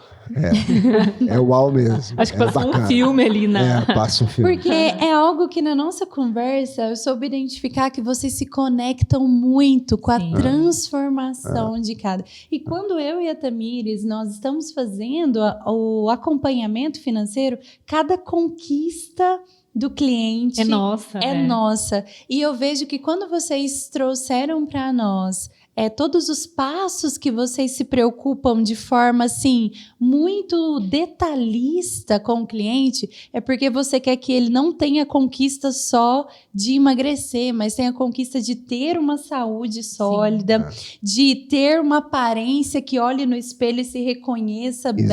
É uau mesmo. Acho que passou um filme ali passa um filme. Porque é algo que na nossa conversa eu soube identificar que vocês se conectam muito com a transformação de cada. E quando eu e a Tamires, nós estamos fazendo o acompanhamento financeiro, cada conquista do cliente é nossa. É nossa. E eu vejo que quando vocês trouxeram para nós todos os passos que vocês se preocupam de forma assim muito detalhista com o cliente, é porque você quer que ele não tenha conquista só de emagrecer, mas tenha conquista de ter uma saúde sólida, de ter uma aparência que olhe no espelho e se reconheça bem,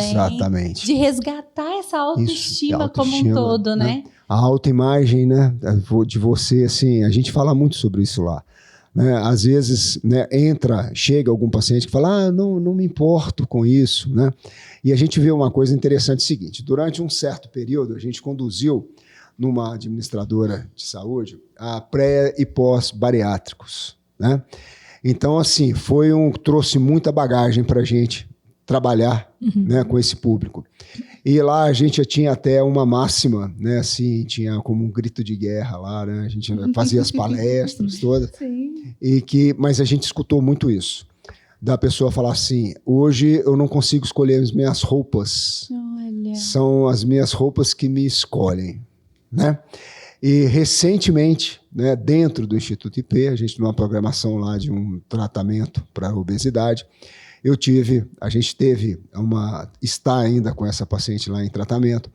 de resgatar essa autoestima como um todo, né? A autoimagem, né, de você, assim, a gente fala muito sobre isso lá. Né? Às vezes, né, chega algum paciente que fala, não me importo com isso, né? E a gente vê uma coisa interessante, seguinte, durante um certo período, a gente conduziu numa administradora de saúde a pré e pós-bariátricos, né? Então, assim, trouxe muita bagagem para a gente trabalhar, né, com esse público. E lá a gente já tinha até uma máxima, né, assim, tinha como um grito de guerra lá, né, a gente fazia as palestras todas. Sim. Mas a gente escutou muito isso, da pessoa falar assim, hoje eu não consigo escolher as minhas roupas, são as minhas roupas que me escolhem, né? E recentemente, né, dentro do Instituto IP, a gente numa programação lá de um tratamento para obesidade, a gente está ainda com essa paciente lá em tratamento,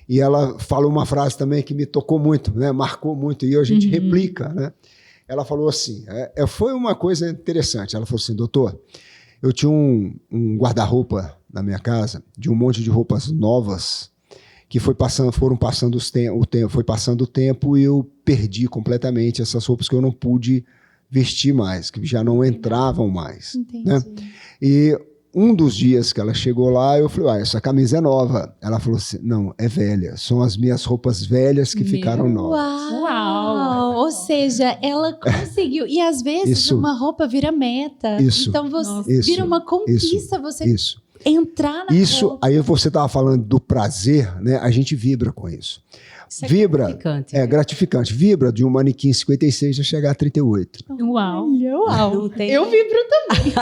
e ela falou uma frase também que me tocou muito, né, marcou muito, e a gente replica, né? Ela falou assim, foi uma coisa interessante, ela falou assim, doutor, eu tinha um guarda-roupa na minha casa, de um monte de roupas novas, que foi passando o tempo e eu perdi completamente essas roupas que eu não pude vestir mais, que já não entravam mais. Entendi. Né? E um dos dias que ela chegou lá, eu falei, essa camisa é nova. Ela falou assim, não, é velha. São as minhas roupas velhas que ficaram novas. Uau! Ou seja, ela conseguiu. E às vezes uma roupa vira meta. Então vira uma conquista você entrar na roupa. Aí você estava falando do prazer, né? A gente vibra com isso. Vibra, gratificante. Vibra de um manequim 56 a chegar a 38. Uau! Eu vibro também.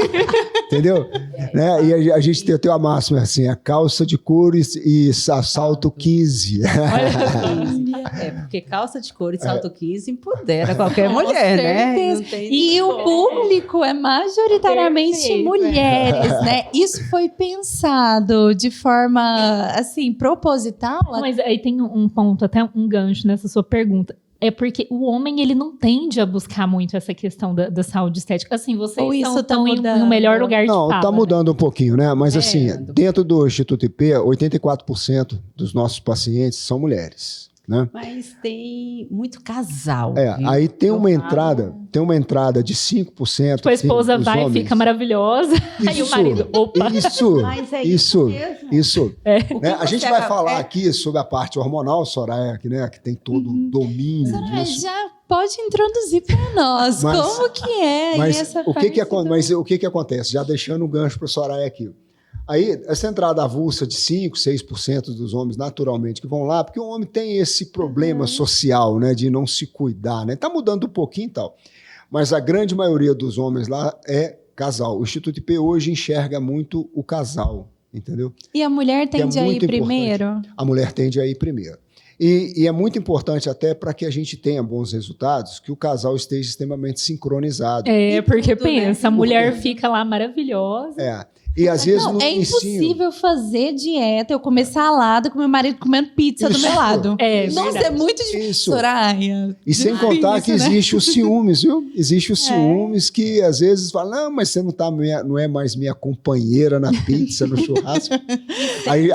Entendeu? Né? E a gente tem a máxima assim, a calça de couro e salto 15. Porque calça de couro e salto 15 empodera qualquer mulher, né? E o público é majoritariamente mulheres, né? Isso foi pensado de forma, assim, proposital? Mas aí tem um ponto, até um gancho nessa sua pergunta. É porque o homem, ele não tende a buscar muito essa questão da saúde estética. Assim, vocês estão em um melhor lugar de fala. Não, está mudando um pouquinho, né? Mas assim, dentro do Instituto IP, 84% dos nossos pacientes são mulheres. Né? Mas tem muito casal. Aí tem uma entrada tem uma entrada de 5%. Tipo, a esposa dos vai e homens. fica maravilhosa. Aí o marido, opa. Mas é isso mesmo. isso. O que Né? A gente você vai acaba- falar aqui sobre a parte hormonal, Soraya, que tem todo o domínio Soraya, disso. já pode introduzir para nós. Mas- Como que é Mas essa o que que, parte do- mas o que que acontece? Já deixando o gancho para a Soraya aqui. Aí, essa entrada avulsa de 5%, 6% dos homens, naturalmente, que vão lá, porque o homem tem esse problema social, né, de não se cuidar, né? Tá mudando um pouquinho e tal. Mas a grande maioria dos homens lá é casal. O Instituto IP hoje enxerga muito o casal, entendeu? E a mulher Que é tende a ir muito primeiro? A mulher tende a ir primeiro. E é muito importante até para que a gente tenha bons resultados, que o casal esteja extremamente sincronizado. É, porque tudo, né? pensa, a mulher fica lá maravilhosa. É. E às vezes Não, no é ensino... impossível fazer dieta, eu comer salada com meu marido comendo pizza do Isso. meu lado. É, Nossa, verdade. é muito difícil. Isso. Soraya. E sem difícil, contar que né? existe os ciúmes, viu? Existe os ciúmes que às vezes falam, não, mas você não é mais minha companheira na pizza, no churrasco.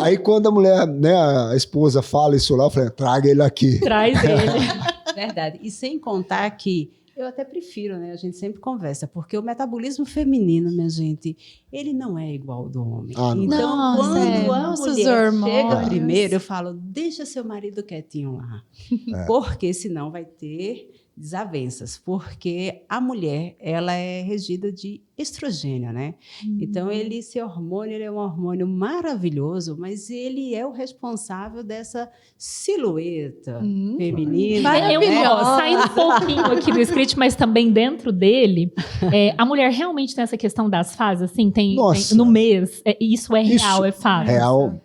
aí quando a mulher, né, a esposa fala isso lá, eu falei, traga ele aqui. Traz ele. Verdade. E sem contar que eu até prefiro, né? A gente sempre conversa, porque o metabolismo feminino, minha gente, ele não é igual ao do homem. Ah, não. Então, Nossa, quando a nossos mulher hormônios. chega primeiro, eu falo, deixa seu marido quietinho lá. É. Porque senão vai ter desavenças. Porque a mulher, ela é regida de estrogênio, né? Então, esse hormônio, ele é um hormônio maravilhoso, mas ele é o responsável dessa silhueta feminina. Eu, né? saindo um pouquinho aqui do script, mas também dentro dele, a mulher realmente tem essa questão das fases, assim, tem Nossa. no mês, isso é Isso. real, é fato. Real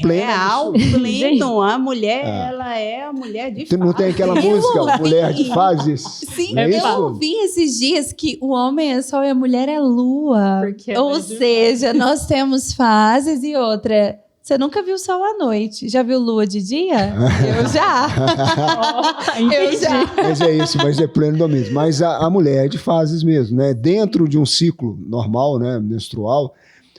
plena. Real, isso. pleno. A mulher, ela é a mulher de Não tem aquela música, Mulher de Fases? Sim, Não é eu isso? ouvi esses dias que o homem é sol e a mulher é lua. Porque é Ou mais de seja, nós temos fases e outra. Você nunca viu sol à noite? Já viu lua de dia? Eu já. Ó, Eu entendi. já. Mas é isso, mas é pleno domínio. Mas a mulher é de fases mesmo, né? Dentro de um ciclo normal, né, menstrual,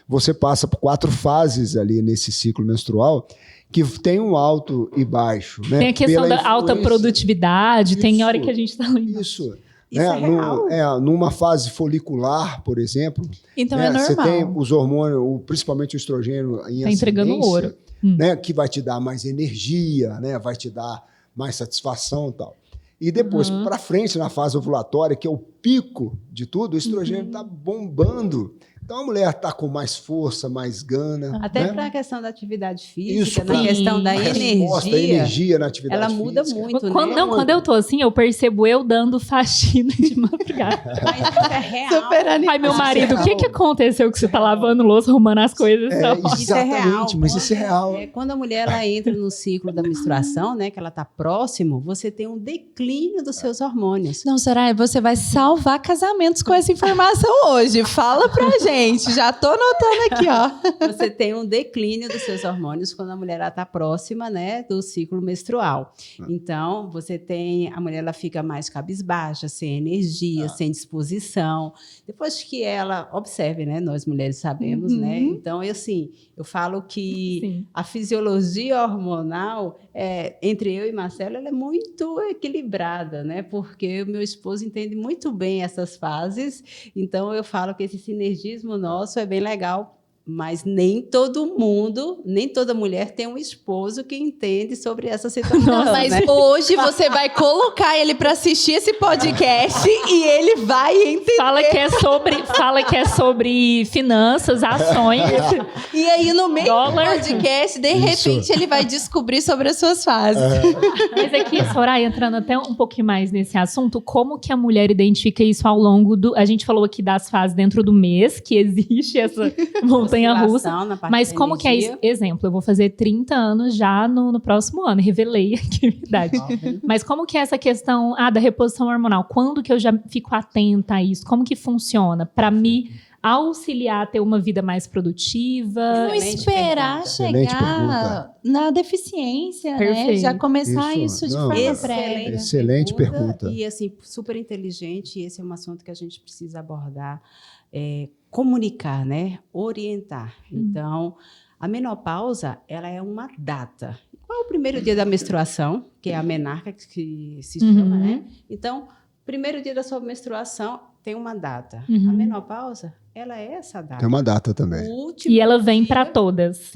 você passa por 4 fases ali nesse ciclo menstrual, que tem um alto e baixo, né? Tem a questão Pela da alta influência- produtividade, tem hora Isso. que a gente tá lendo. Isso. Isso é real? Numa fase folicular, por exemplo, Então né, é você normal. tem os hormônios, principalmente o estrogênio em Tá entregando ascendência, ouro. né, que vai te dar mais energia, né, vai te dar mais satisfação e tal. E depois, para frente, na fase ovulatória, que é o pico de tudo, o estrogênio está bombando. Então a mulher está com mais força, mais gana. Até né? para a questão da atividade física, Isso, na sim. questão da A resposta, a energia na atividade ela muda física. muito, Quando, né? não, quando eu tô assim, eu percebo eu dando faxina de madrugada. Mas isso é real. Super animado. Ai, meu marido, o que real. aconteceu que você tá lavando louça, arrumando as coisas? É, Então, Isso é real. Exatamente, mas isso é real. Quando a mulher ela entra no ciclo da menstruação, né, que ela está próximo, você tem um declínio dos seus hormônios. Não, Soraya, você vai salvar casamentos com essa informação hoje. Fala pra gente. Já tô anotando aqui, ó. Você tem um declínio dos seus hormônios quando a mulher está próxima, né, do ciclo menstrual. Então, você tem a mulher ela fica mais cabisbaixa, sem energia, sem disposição. Depois que ela observe, né, nós mulheres sabemos, né? Então, eu falo que sim. a fisiologia hormonal entre eu e Marcelo ela é muito equilibrada, né? Porque o meu esposo entende muito bem essas fases. Então, eu falo que esse sinergismo nosso é bem legal. Mas nem todo mundo, nem toda mulher tem um esposo que entende sobre essa situação. Mas né? hoje você vai colocar ele pra assistir esse podcast e ele vai entender. Fala que é sobre finanças, ações. E aí, no meio Dólar. do podcast, de Isso. repente, ele vai descobrir sobre as suas fases. Mas aqui, Soraya, entrando até um pouquinho mais nesse assunto, como que a mulher identifica isso ao longo do... A gente falou aqui das fases dentro do mês, que existe essa montanha-russa. Oscilação na parte Mas da como que é energia. isso? Exemplo, eu vou fazer 30 anos já no próximo ano. Revelei aqui a minha idade. Mas como que é essa questão da reposição hormonal? Quando que eu já fico atenta a isso? Como que funciona? Para me auxiliar a ter uma vida mais produtiva? Não Excelente esperar pergunta. Excelente chegar na deficiência, né? Perfeito. Já começar Isso, isso de não, forma Excelente. prévia. Excelente pergunta. E assim, super inteligente, e esse é um assunto que a gente precisa abordar. Comunicar, né? Orientar. Então, a menopausa, ela é uma data. Qual é o primeiro dia da menstruação? Que é a menarca, que se chama, né? Então, Primeiro dia da sua menstruação tem uma data. Uhum. A menopausa, ela é essa data. Tem uma data também. O último E ela vem dia- para todas.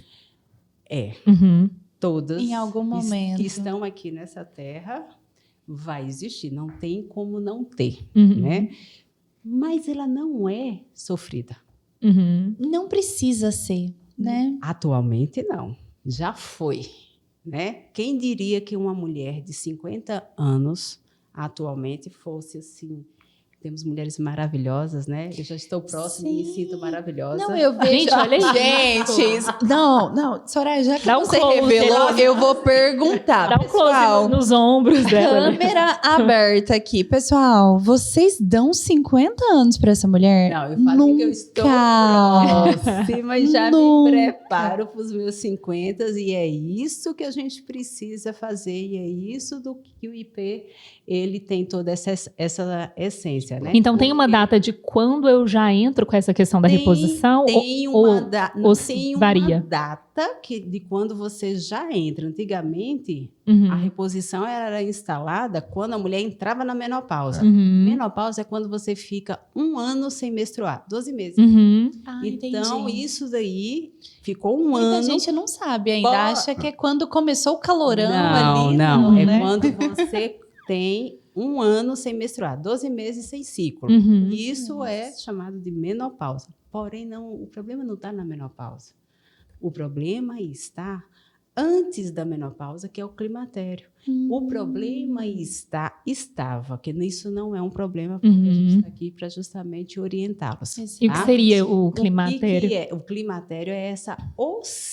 É, Uhum. todas Em algum momento. que estão aqui nessa terra vai existir. Não tem como não ter, Uhum. né? Mas ela não é sofrida. Uhum. Não precisa ser, né? Atualmente, não. Já foi, né? Quem diria que uma mulher de 50 anos atualmente fosse assim... Temos mulheres maravilhosas, né? Eu já estou próxima e me Sim. sinto maravilhosa. Não, eu vejo. Gente, olha isso. Gente, não, Soraya, já que Dá um você close, revelou, ela- eu vou perguntar. Dá um close pessoal. nos ombros dela. Né? Câmera aberta aqui. Pessoal, vocês dão 50 anos pra essa mulher? Não, eu falei Nunca. que eu estou próxima e já Nunca. me preparo para os meus 50 e é isso que a gente precisa fazer e é isso do que o IP ele tem toda essa essência, né? Então tem uma data de quando eu já entro com essa questão da reposição? Tem ou- uma data, não ou tem varia? uma data de quando você já entra. Antigamente, Uhum. a reposição era instalada quando a mulher entrava na menopausa. Uhum. Menopausa é quando você fica 1 ano sem menstruar, 12 meses. Uhum. Ah, Então, entendi. isso daí ficou um Muita ano. gente não sabe ainda, Bo- acha que é quando começou o calorão não, ali. não. É né? quando você tem 1 ano sem menstruar, 12 meses sem ciclo. Uhum. Isso é chamado de menopausa. Porém, o problema não está na menopausa. O problema está antes da menopausa, que é o climatério. O problema estava, que isso não é um problema, porque a gente está aqui para justamente orientá-los. E o que tá? seria o O climatério? que é? O climatério é essa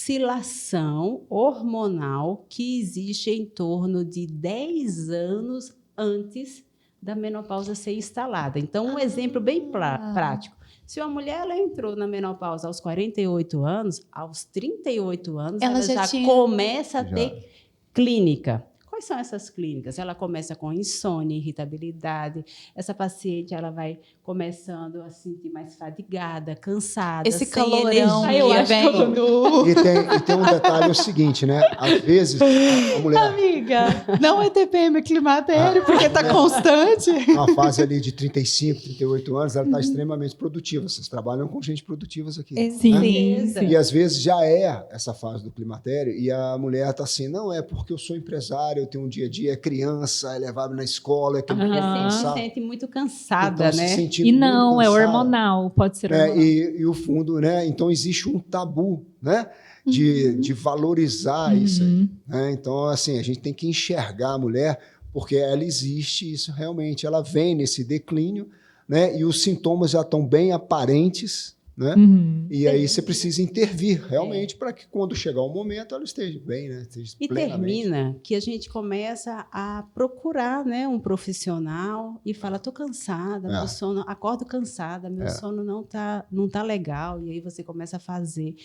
oscilação hormonal que existe em torno de 10 anos antes da menopausa ser instalada. Então, um exemplo bem prático. Se uma mulher ela entrou na menopausa aos 48 anos, aos 38 anos, Ela ela já já tinha- começa a Já. ter clínica. Quais são essas clínicas? Ela começa com insônia, irritabilidade. Essa paciente ela vai começando a se sentir mais fadigada, cansada, Esse sem calorão energia. Ai, eu acho que eu tô- E tem um detalhe, é o seguinte, né? Às vezes, a mulher, Amiga, não é TPM, é climatério, porque tá constante. numa fase ali de 35, 38 anos, ela está extremamente produtiva. Vocês trabalham com gente produtivas aqui. Sim. Beleza. E às vezes já é essa fase do climatério e a mulher está assim, não é porque eu sou empresário, eu tenho um dia a dia, é criança, é levável na escola, é que eu A mulher Aham. sempre se cansado. sente muito cansada, Então, né? se sentindo E muito não, é cansada. hormonal, pode ser É, hormonal. e o fundo, né? Então existe um tabu, né? De valorizar isso aí. Uhum. Né? Então, assim, a gente tem que enxergar a mulher, porque ela existe, isso realmente, ela vem nesse declínio, né? E os sintomas já estão bem aparentes, né? Uhum. E aí você precisa intervir realmente para que quando chegar o momento ela esteja bem, né? Esteja E plenamente. termina que a gente começa a procurar, né, um profissional e fala, tô cansada, É. meu sono, acordo cansada, meu É. sono não tá legal. E aí você começa a fazer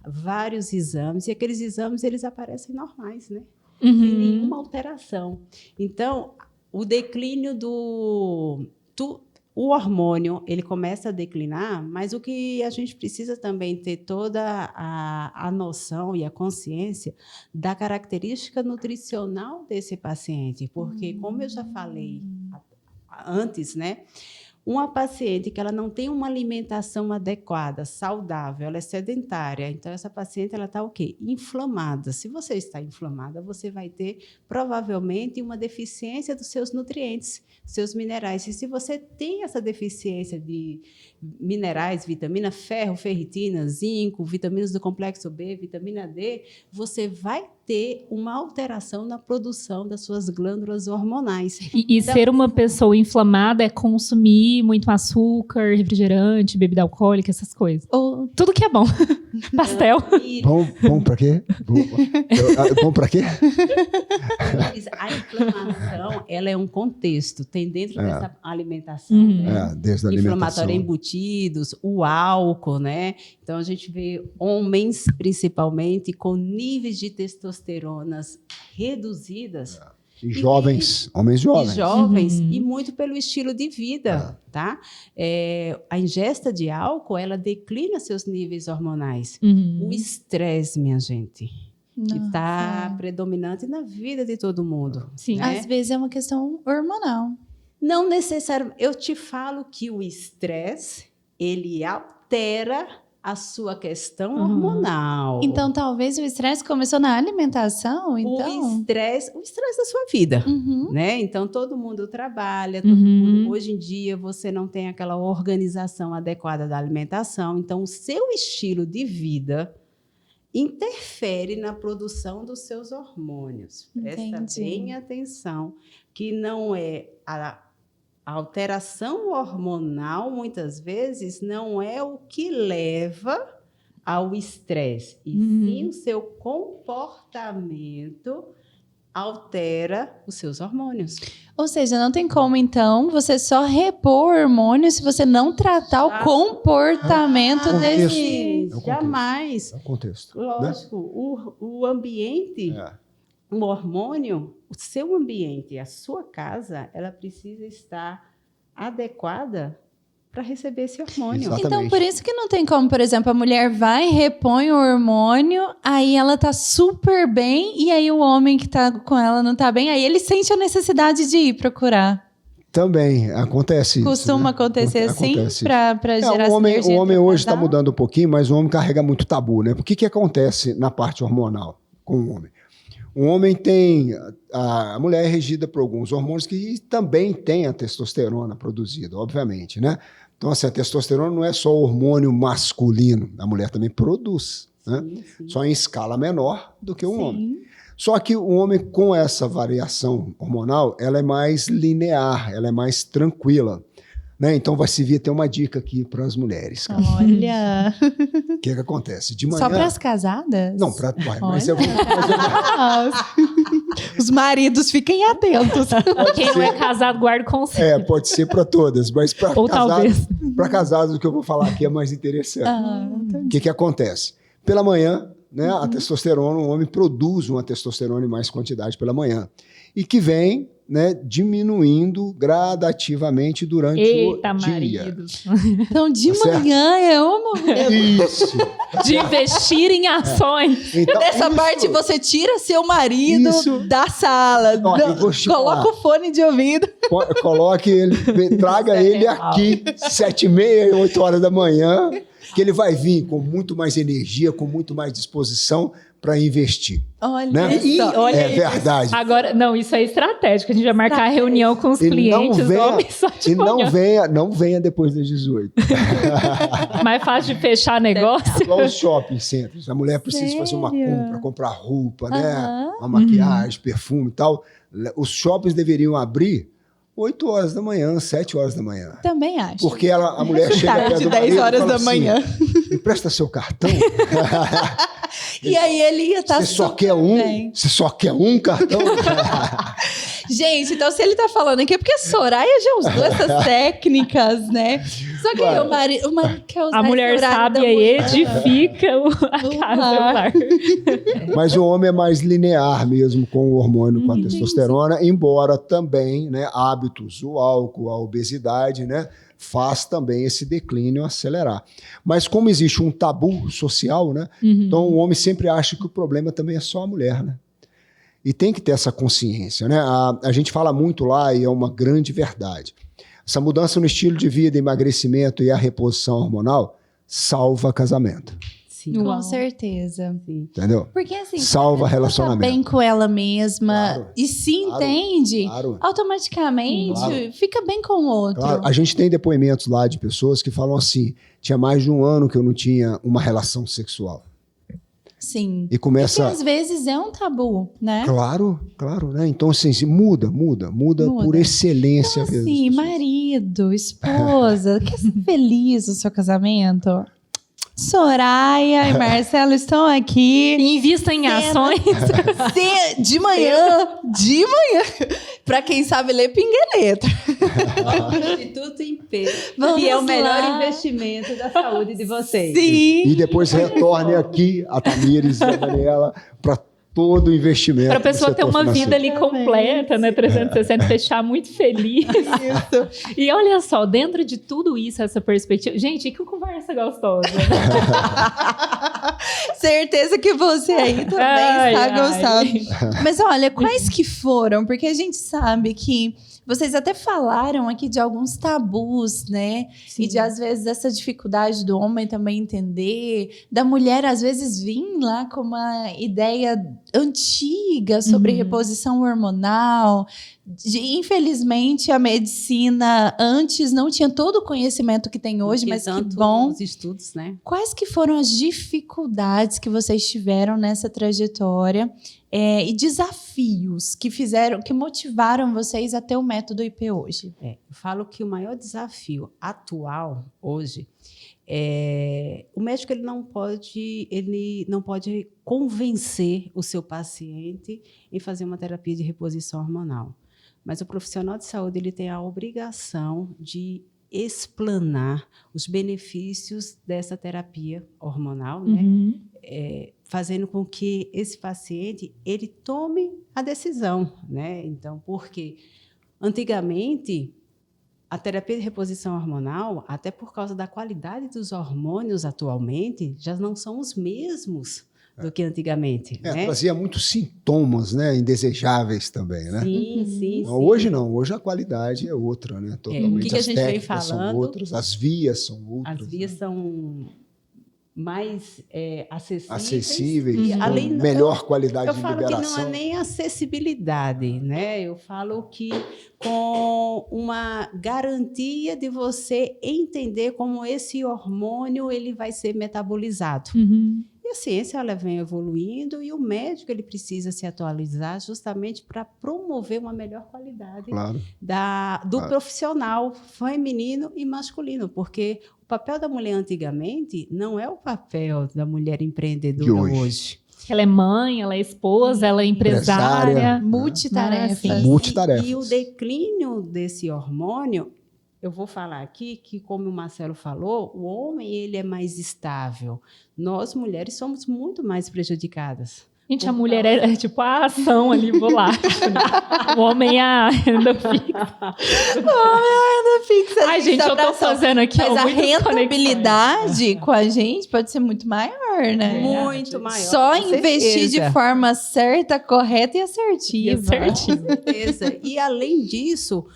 vários exames e aqueles exames eles aparecem normais, né? Sem Uhum. nenhuma alteração. Então, o declínio o hormônio, ele começa a declinar, mas o que a gente precisa também ter toda a noção e a consciência da característica nutricional desse paciente, porque, como eu já falei antes, né? Uma paciente que ela não tem uma alimentação adequada, saudável, ela é sedentária, então essa paciente ela está o quê? Inflamada. Se você está inflamada, você vai ter provavelmente uma deficiência dos seus nutrientes, seus minerais. E se você tem essa deficiência de minerais, vitamina, ferro, ferritina, zinco, vitaminas do complexo B, vitamina D, você vai ter uma alteração na produção das suas glândulas hormonais. E Então, ser uma pessoa inflamada é consumir muito açúcar, refrigerante, bebida alcoólica, essas coisas. Ou Tudo que é bom. Pastel. E Bom para quê? Bom para quê? a inflamação, ela é um contexto. Tem dentro dessa alimentação, Uhum. né? Desde a alimentação. Inflamatório embutidos, o álcool, né? Então a gente vê homens, principalmente, com níveis de testosteronas reduzidas. E jovens, homens jovens. E jovens, Uhum. e muito pelo estilo de vida, tá? A ingesta de álcool, ela declina seus níveis hormonais. Uhum. O estresse, minha gente, que está Nossa. predominante na vida de todo mundo. Sim. né? Às vezes é uma questão hormonal. Não necessariamente. Eu te falo que o estresse, ele altera a sua questão hormonal. Então, talvez o estresse começou na alimentação, então? O estresse da sua vida, Uhum. né? Então, todo mundo trabalha, todo mundo, hoje em dia você não tem aquela organização adequada da alimentação, então o seu estilo de vida interfere na produção dos seus hormônios. Presta Entendi. bem atenção, que não é a alteração hormonal, muitas vezes, não é o que leva ao estresse, e sim o seu comportamento altera os seus hormônios. Ou seja, não tem como, então, você só repor hormônio se você não tratar o comportamento desse... É o contexto. Jamais. É o contexto. Lógico, o ambiente, o hormônio, o seu ambiente, a sua casa, ela precisa estar adequada para receber esse hormônio. Exato. Então, por isso que não tem como, por exemplo, a mulher vai, repõe o hormônio, aí ela tá super bem, e aí o homem que tá com ela não tá bem, aí ele sente a necessidade de ir procurar. Também acontece isso. Costuma acontecer assim, Acontece. pra gerar o homem sinergia entre o hoje está casal? mudando um pouquinho, mas o homem carrega muito tabu, né? Por que acontece na parte hormonal com o homem? O homem tem... A mulher é regida por alguns hormônios que também tem a testosterona produzida, obviamente, né? Então, assim, a testosterona não é só hormônio masculino, a mulher também produz, né? Sim. Só em escala menor do que o homem. Sim. Só que o homem, com essa variação hormonal, ela é mais linear, ela é mais tranquila, né? Então, vai servir ter uma dica aqui para as mulheres. Cara. Olha. O que acontece? De manhã... Só para as casadas? Não, mas eu vou... Os maridos fiquem atentos. Quem não é casado, guarda conselho. pode ser para todas, mas para Ou talvez. casados, o que eu vou falar aqui é mais interessante. O que acontece? Pela manhã, né, a testosterona, o homem produz uma testosterona em mais quantidade pela manhã. E que vem, né, diminuindo gradativamente durante Eita, o dia. maridos. Então, de Tá manhã é uma mulher. Isso. De investir em ações. Então, Nessa isso. parte você tira seu marido Isso. da sala. Ó, eu vou te Coloca falar. o fone de ouvido. Coloque ele, traga ele aqui, 7h30, 8 horas da manhã, que ele vai vir com muito mais energia, com muito mais disposição para investir. Olha Né? só. É verdade. Agora, não, isso é estratégico. A gente vai marcar a reunião com os clientes, homens só de e manhã. não venha depois das 18. Mais fácil de fechar negócio. Igual os shopping centers. A mulher precisa fazer uma Sério? compra, comprar roupa, né? Aham. Uma maquiagem, perfume e tal. Os shoppings deveriam abrir 8 horas da manhã, 7 horas da manhã. Também acho. Porque a mulher chega perto Tarde, do 10 marido e horas fala da assim, manhã. Me presta seu cartão? E aí ele ia estar Você só quer um? bem. Você só quer um cartão? Gente, então se ele tá falando aqui é porque a Soraya já usou essas técnicas, né? Só que aí o marido quer usar A mulher esse horário da sábia manhã. edifica a casa. O lar. Mas o homem é mais linear mesmo com o hormônio, com a testosterona, embora também, né, hábitos, o álcool, a obesidade, né, faz também esse declínio acelerar. Mas como existe um tabu social, né, então o homem sempre acha que o problema também é só a mulher, né? E tem que ter essa consciência, né? A gente fala muito lá e é uma grande verdade. Essa mudança no estilo de vida, emagrecimento e a reposição hormonal salva casamento, Sim. Com certeza. Sim. entendeu? Porque assim, Salva quando a pessoa relacionamento. tá bem com ela mesma Claro. e se Claro. entende, Claro. automaticamente Claro. fica bem com o outro. Claro, a gente tem depoimentos lá de pessoas que falam assim, tinha mais de 1 ano que eu não tinha uma relação sexual. Sim. E começa... Porque às vezes é um tabu, né? Claro, né? Então, assim, muda por excelência. Então, mesmo, assim, as pessoas. marido, esposa, quer ser feliz no seu casamento? Soraya e Marcelo estão aqui. Invista em ações. De manhã, pra quem sabe ler, pingueleta. Instituto em P, Vamos que é o melhor lá. investimento da saúde de vocês. Sim. E depois retorne aqui a Tamires e a Daniela para todo o investimento. Para a do pessoa ter setor uma vida financeiro. ali completa, né? 360, fechar muito feliz. Isso. E olha só, dentro de tudo isso, essa perspectiva. Gente, que conversa gostosa. Certeza que você aí também Ai, está ai. gostando. Mas olha, quais que foram? Porque a gente sabe que Vocês até falaram aqui de alguns tabus, né? Sim. E de, às vezes, essa dificuldade do homem também entender, da mulher, às vezes, vir lá com uma ideia antiga sobre reposição hormonal. Infelizmente, a medicina antes não tinha todo o conhecimento que tem hoje, mas que bom. Os estudos, né? Quais que foram as dificuldades que vocês tiveram nessa trajetória e desafios que motivaram vocês a ter o método IP hoje? Eu falo que o maior desafio atual hoje o médico ele não pode convencer o seu paciente em fazer uma terapia de reposição hormonal. Mas o profissional de saúde ele tem a obrigação de explanar os benefícios dessa terapia hormonal, né? Fazendo com que esse paciente ele tome a decisão, né? Então, porque antigamente a terapia de reposição hormonal, até por causa da qualidade dos hormônios atualmente, já não são os mesmos do que antigamente. Né? Trazia muitos sintomas, né, indesejáveis também, né? Sim. Hoje não, hoje a qualidade é outra, né? Totalmente. O que a gente vem técnicas falando? são outras, as vias são outras. As vias né? são mais acessíveis, e além melhor qualidade de liberação. Eu falo que não é nem acessibilidade, né? Eu falo que com uma garantia de você entender como esse hormônio ele vai ser metabolizado. E a ciência ela vem evoluindo e o médico ele precisa se atualizar justamente para promover uma melhor qualidade do profissional feminino e masculino, porque o papel da mulher antigamente não é o papel da mulher empreendedora hoje. Ela é mãe, ela é esposa, ela é empresária. Multitarefas. Multitarefas. E o declínio desse hormônio, eu vou falar aqui que, como o Marcelo falou, o homem ele é mais estável. Nós, mulheres, somos muito mais prejudicadas. Gente, a mulher é tipo a ação ali volátil. Né? O homem é a renda fixa. Ai, gente, eu tô fazendo aqui. Mas a rentabilidade com a gente pode ser muito maior, né? Muito maior. Só investir de forma certa, correta e assertiva. Com certeza. E além disso,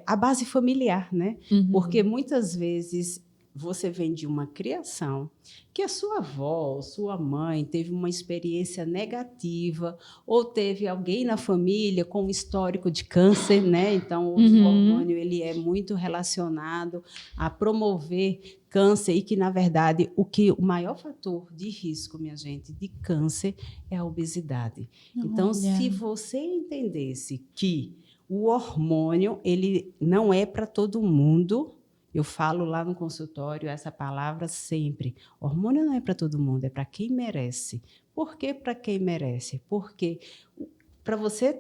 a base familiar, né? Porque muitas vezes você vem de uma criação que a sua avó, sua mãe teve uma experiência negativa ou teve alguém na família com um histórico de câncer, né? Então, o hormônio ele é muito relacionado a promover câncer e que, na verdade, o maior fator de risco, minha gente, de câncer é a obesidade. Então, se você entendesse que o hormônio ele não é para todo mundo. Eu falo lá no consultório essa palavra sempre. Hormônio não é para todo mundo, é para quem merece. Por que para quem merece? Porque para você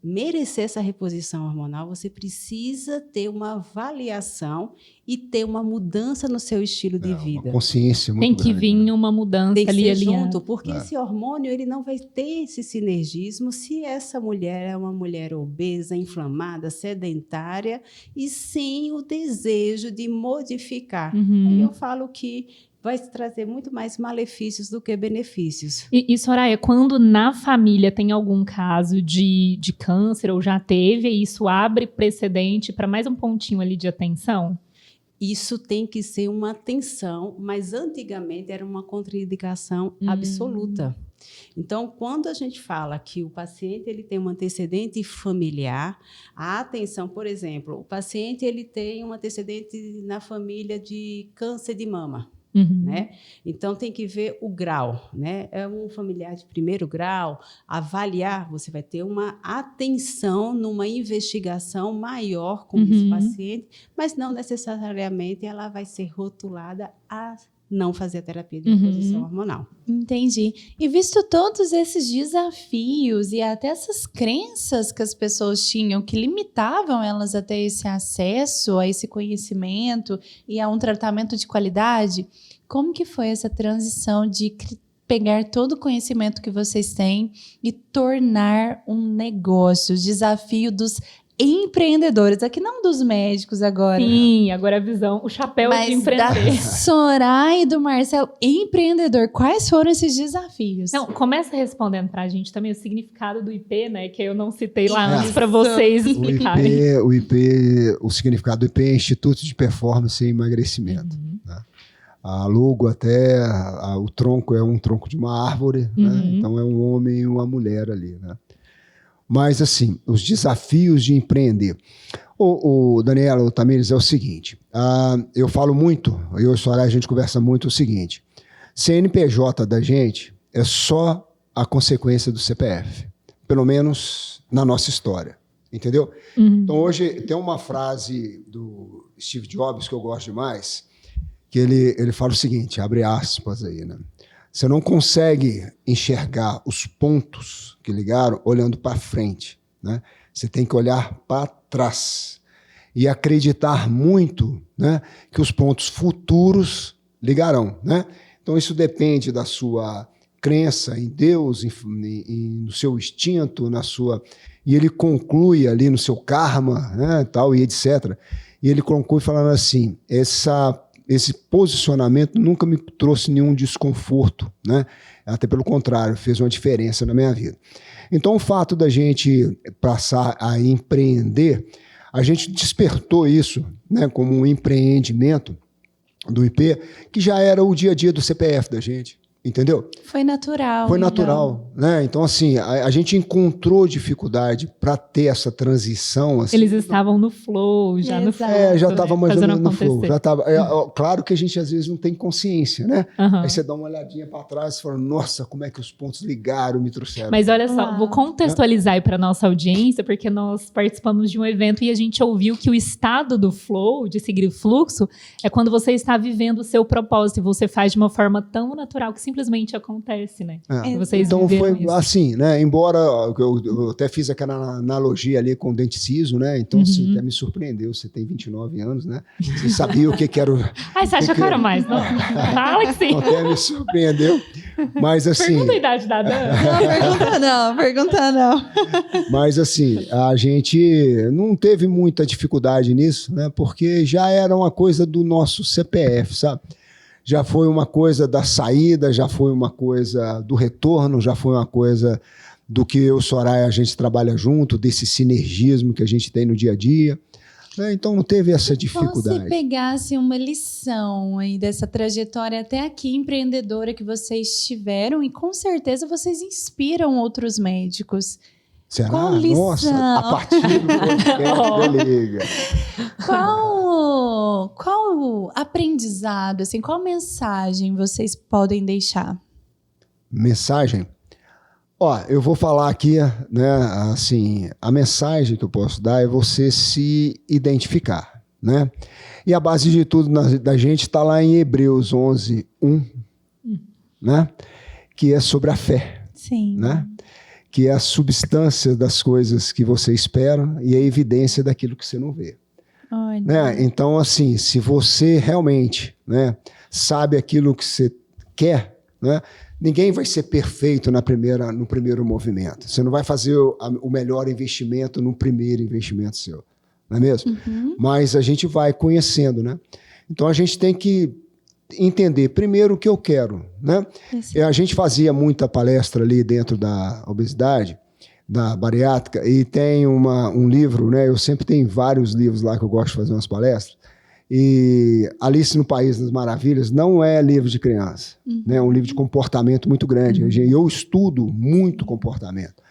merecer essa reposição hormonal, você precisa ter uma avaliação e ter uma mudança no seu estilo de vida. Uma consciência muito Tem que grande, vir uma mudança tem que ali ser alinhada. junto, porque esse hormônio ele não vai ter esse sinergismo se essa mulher é uma mulher obesa, inflamada, sedentária e sem o desejo de modificar. Aí eu falo que vai trazer muito mais malefícios do que benefícios. E Soraya, quando na família tem algum caso de câncer ou já teve, isso abre precedente para mais um pontinho ali de atenção? Isso tem que ser uma atenção, mas antigamente era uma contraindicação absoluta. Então, quando a gente fala que o paciente ele tem um antecedente familiar, a atenção, por exemplo, o paciente ele tem um antecedente na família de câncer de mama. Né? Então, tem que ver o grau. Né? É um familiar de primeiro grau, avaliar, você vai ter uma atenção numa investigação maior com esse paciente, mas não necessariamente ela vai ser rotulada a não fazer a terapia de reposição hormonal. Entendi. E visto todos esses desafios e até essas crenças que as pessoas tinham que limitavam elas a ter esse acesso a esse conhecimento e a um tratamento de qualidade, como que foi essa transição de pegar todo o conhecimento que vocês têm e tornar um negócio, o desafio dos empreendedores, aqui não dos médicos agora. Sim, agora a visão, o chapéu Mas de empreender. da Soraya e do Marcelo, empreendedor, quais foram esses desafios? Não, começa respondendo pra gente também o significado do IP, né? Que eu não citei lá Ah. antes pra vocês explicarem. O significado do IP é Instituto de Performance e Emagrecimento. Né? A logo o tronco é um tronco de uma árvore, né? Então é um homem e uma mulher ali, né? Mas assim, os desafios de empreender. O Daniela, o Tamires, é o seguinte, eu falo muito, eu e a Soraya, a gente conversa muito o seguinte, CNPJ da gente é só a consequência do CPF, pelo menos na nossa história, entendeu? Então hoje tem uma frase do Steve Jobs que eu gosto demais, que ele fala o seguinte, abre aspas aí, né? Você não consegue enxergar os pontos que ligaram olhando para frente, né? Você tem que olhar para trás e acreditar muito, né, que os pontos futuros ligarão, né? Então isso depende da sua crença em Deus, no seu instinto, e ele conclui ali no seu karma, né, tal e etc. E ele conclui falando assim: esse posicionamento nunca me trouxe nenhum desconforto, né? Até pelo contrário, fez uma diferença na minha vida. Então, o fato da gente passar a empreender, a gente despertou isso, né, como um empreendimento do IP, que já era o dia a dia do CPF da gente. Entendeu? Foi natural. Foi natural, né? Então, assim, a gente encontrou dificuldade para ter essa transição. Assim. Eles estavam no flow, já no flow. Já estava mais ou menos no flow. Já tava, claro que a gente às vezes não tem consciência, né? Aí você dá uma olhadinha para trás e fala, nossa, como é que os pontos ligaram, me trouxeram. Mas olha só, vou contextualizar aí para nossa audiência, porque nós participamos de um evento e a gente ouviu que o estado do flow, de seguir o fluxo, é quando você está vivendo o seu propósito e você faz de uma forma tão natural que simplesmente acontece, né? Vocês então foi isso. assim, né? Embora eu até fiz aquela analogia ali com o dente ciso, né? Então, assim, até me surpreendeu. Você tem 29 anos, né? Você sabia o que era o... Ai, você acha que era mais? Não, fala que sim. Até me surpreendeu. Mas assim... Pergunta a idade da Dan. Pergunta não. Mas assim, a gente não teve muita dificuldade nisso, né? Porque já era uma coisa do nosso CPF, sabe? Já foi uma coisa da saída, já foi uma coisa do retorno, já foi uma coisa do que eu e o Soraya a gente trabalha junto, desse sinergismo que a gente tem no dia a dia. Né? Então não teve essa dificuldade. Se pegasse uma lição aí dessa trajetória até aqui empreendedora que vocês tiveram, e com certeza vocês inspiram outros médicos. Será? Qual lição? Nossa, a partir do podcast, liga. Qual aprendizado, assim, qual mensagem vocês podem deixar? Mensagem? Ó, eu vou falar aqui, né, assim, a mensagem que eu posso dar é você se identificar, né? E a base de tudo da gente está lá em Hebreus 11:1, né? Que é sobre a fé. Sim. Né? Que é a substância das coisas que você espera e a evidência daquilo que você não vê. Olha. Né? Então, assim, se você realmente, né, sabe aquilo que você quer, né, ninguém vai ser perfeito no primeiro movimento. Você não vai fazer o melhor investimento no primeiro investimento seu, não é mesmo? Mas a gente vai conhecendo, né? Então, a gente tem que entender primeiro o que eu quero, né? A gente fazia muita palestra ali dentro da obesidade, da bariátrica, e tem um livro, né? Eu sempre tenho vários livros lá que eu gosto de fazer umas palestras, e Alice no País das Maravilhas não é livro de criança, né? É um livro de comportamento muito grande, eu estudo muito comportamento,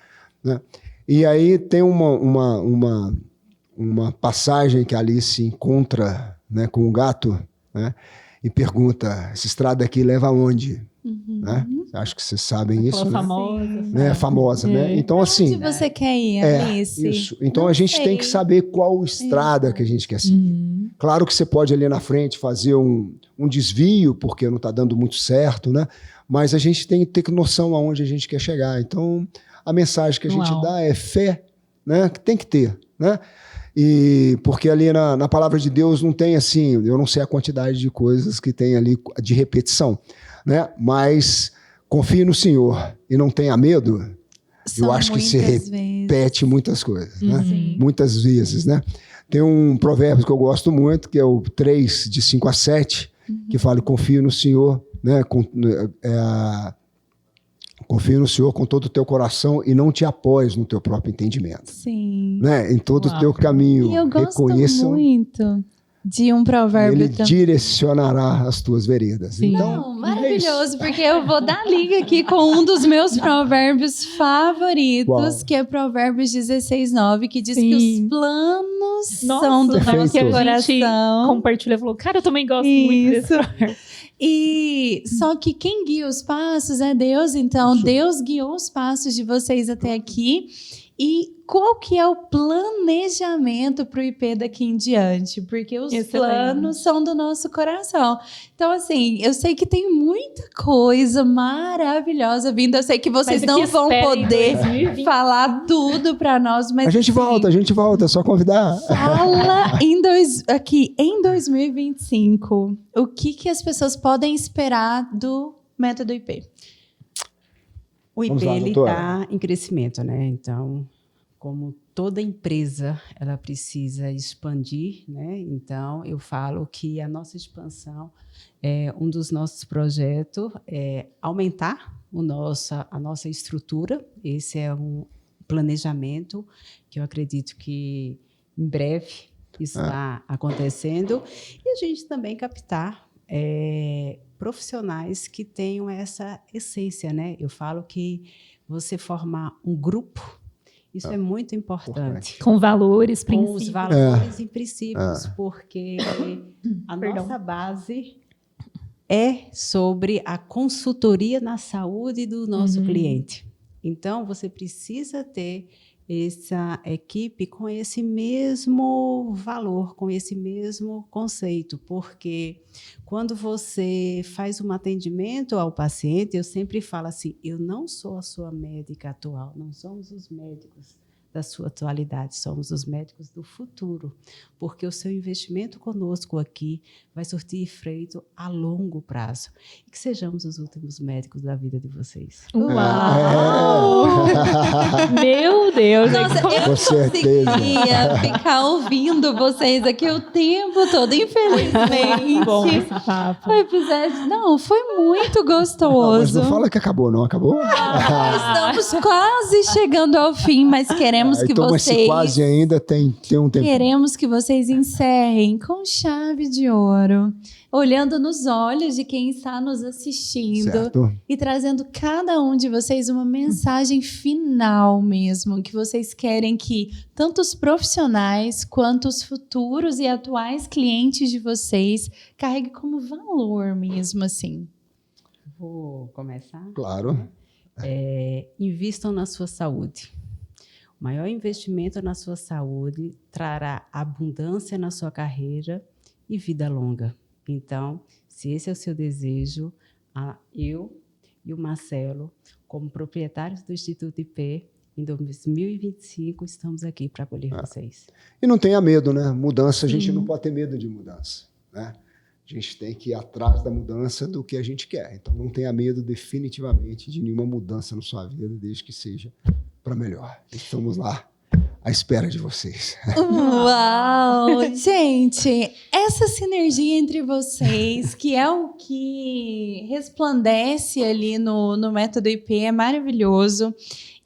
né? E aí tem uma passagem que a Alice encontra, né, com um gato, né? E pergunta, essa estrada aqui leva aonde? Né? Acho que vocês sabem isso, né? Famosa. Né? Famosa, né? Então, assim... Onde você quer ir, Alice? Isso. Então, Não a gente sei. tem que saber qual estrada que a gente quer seguir. Claro que você pode ali na frente fazer um desvio, porque não está dando muito certo, né? Mas a gente tem que ter noção aonde a gente quer chegar. Então, a mensagem que a gente dá é fé, né? Que tem que ter, né? E porque ali na palavra de Deus não tem assim, eu não sei a quantidade de coisas que tem ali de repetição, né? Mas confie no Senhor e não tenha medo, eu acho que se repete muitas coisas, né? Sim. Muitas vezes, né? Tem um provérbio que eu gosto muito, que é o 3, de 5 a 7, que fala: confio no Senhor, né? Confia no Senhor com todo o teu coração e não te apoies no teu próprio entendimento. Sim. Né? Em todo o teu caminho, E eu gosto reconheça. muito de um provérbio Ele direcionará as tuas veredas. Sim. Então, Não, maravilhoso, porque eu vou dar liga aqui com um dos meus provérbios favoritos, Qual? que é Provérbios 16:9, que diz que Sim. os planos Nossa, são do perfeito. nosso que a gente coração. compartilha e falou, cara, eu também gosto muito desse Isso. provérbio. E só que quem guia os passos é Deus, então Isso. Deus guiou os passos de vocês até aqui. E qual que é o planejamento para o IP daqui em diante? Porque os Excelente. planos são do nosso coração. Então, assim, eu sei que tem muita coisa maravilhosa vindo. Eu sei que vocês Mas aqui não vão espera em poder 2020. falar tudo para nós, mas a gente volta, é só convidar. fala aqui em 2025, o que as pessoas podem esperar do Método IP? O IP Vamos lá, doutora. está em crescimento, né? Então, como toda empresa, ela precisa expandir, né? Então, eu falo que a nossa expansão, um dos nossos projetos é aumentar a nossa estrutura. Esse é um planejamento que eu acredito que em breve está acontecendo. E a gente também captar profissionais que tenham essa essência, né? Eu falo que você formar um grupo, isso é muito importante. Com valores, Com princípios. os valores e princípios, porque a nossa base é sobre a consultoria na saúde do nosso cliente. Então, você precisa ter essa equipe com esse mesmo valor, com esse mesmo conceito, porque quando você faz um atendimento ao paciente, eu sempre falo assim, eu não sou a sua médica atual, não somos os médicos da sua atualidade, somos os médicos do futuro, porque o seu investimento conosco aqui vai surtir efeito a longo prazo, e que sejamos os últimos médicos da vida de vocês. Uau! Meu Deus! Nossa, eu Com certeza. conseguia ficar ouvindo vocês aqui o tempo todo, infelizmente. Bom esse papo. O episódio, não, foi muito Não, mas gostoso. não fala que acabou, não acabou? Estamos quase chegando ao fim, mas queremos que Então, esse vocês... quase ainda tem um tempo. Queremos que vocês encerrem com chave de ouro, olhando nos olhos de quem está nos assistindo Certo. e trazendo cada um de vocês uma mensagem final mesmo, que vocês querem que tanto os profissionais quanto os futuros e atuais clientes de vocês carreguem como valor mesmo, assim. Vou começar? Claro. Invistam na sua saúde. O maior investimento na sua saúde trará abundância na sua carreira e vida longa. Então, se esse é o seu desejo, eu e o Marcelo, como proprietários do Instituto IP, em 2025, estamos aqui para acolher vocês. E não tenha medo, né? Mudança, a gente Sim. não pode ter medo de mudança, né? A gente tem que ir atrás da mudança do que a gente quer. Então, não tenha medo definitivamente de nenhuma mudança na sua vida, desde que seja para melhor. Estamos lá à espera de vocês. Uau! Gente, essa sinergia entre vocês, que é o que resplandece ali no Método IP, é maravilhoso.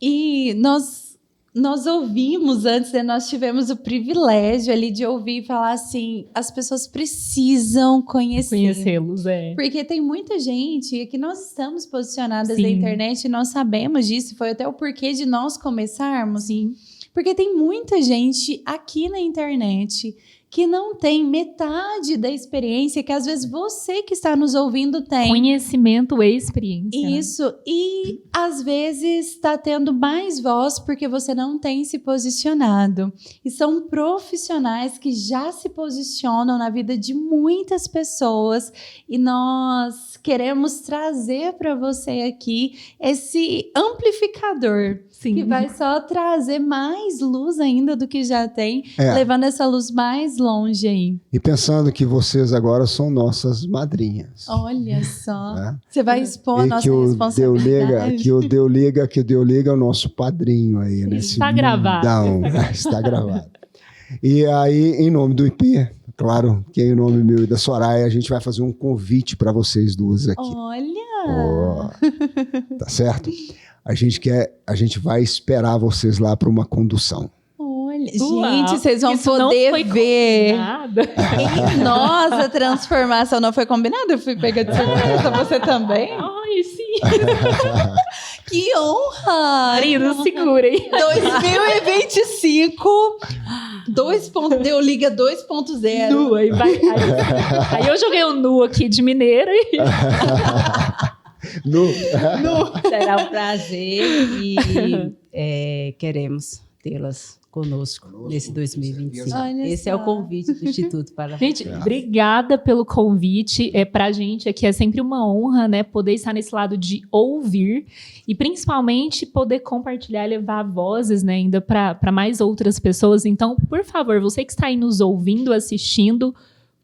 E nós ouvimos antes, né, nós tivemos o privilégio ali de ouvir falar assim, as pessoas precisam Conhecê-los, Porque tem muita gente que nós estamos posicionadas Sim. na internet e nós sabemos disso, foi até o porquê de nós começarmos. Sim. Porque tem muita gente aqui na internet que não tem metade da experiência que às vezes você que está nos ouvindo tem. Conhecimento e experiência. né? Isso, e às vezes está tendo mais voz porque você não tem se posicionado. E são profissionais que já se posicionam na vida de muitas pessoas e nós queremos trazer para você aqui esse amplificador Sim. que vai só trazer mais luz ainda do que já tem, É. levando essa luz mais longe aí. E pensando que vocês agora são nossas madrinhas. Olha só. Né? Você vai expor a E nossa que o responsabilidade. que o Deu Liga é o nosso padrinho aí, nesse Está gravado. mundão. Está gravado. E aí, em nome do IP, claro, que em nome meu e da Soraya, a gente vai fazer um convite para vocês duas aqui. Olha! Tá certo? A gente vai esperar vocês lá para uma condução. Olha, Uau, gente, vocês vão isso não poder foi ver. combinado. Nossa, a transformação não foi combinada. Eu fui pega de surpresa. Você também? Ai, sim. Que honra! Marido, segurem. 2025. Deu Liga 2.0. Nu, aí aí eu joguei um nu aqui de mineira e Será um prazer e queremos tê-las conosco nesse 2025. Olha Esse só. é o convite do Instituto para gente, obrigada pelo convite. Pra gente aqui é sempre uma honra, né, poder estar nesse lado de ouvir e principalmente poder compartilhar e levar vozes, né, ainda para mais outras pessoas. Então, por favor, você que está aí nos ouvindo, assistindo,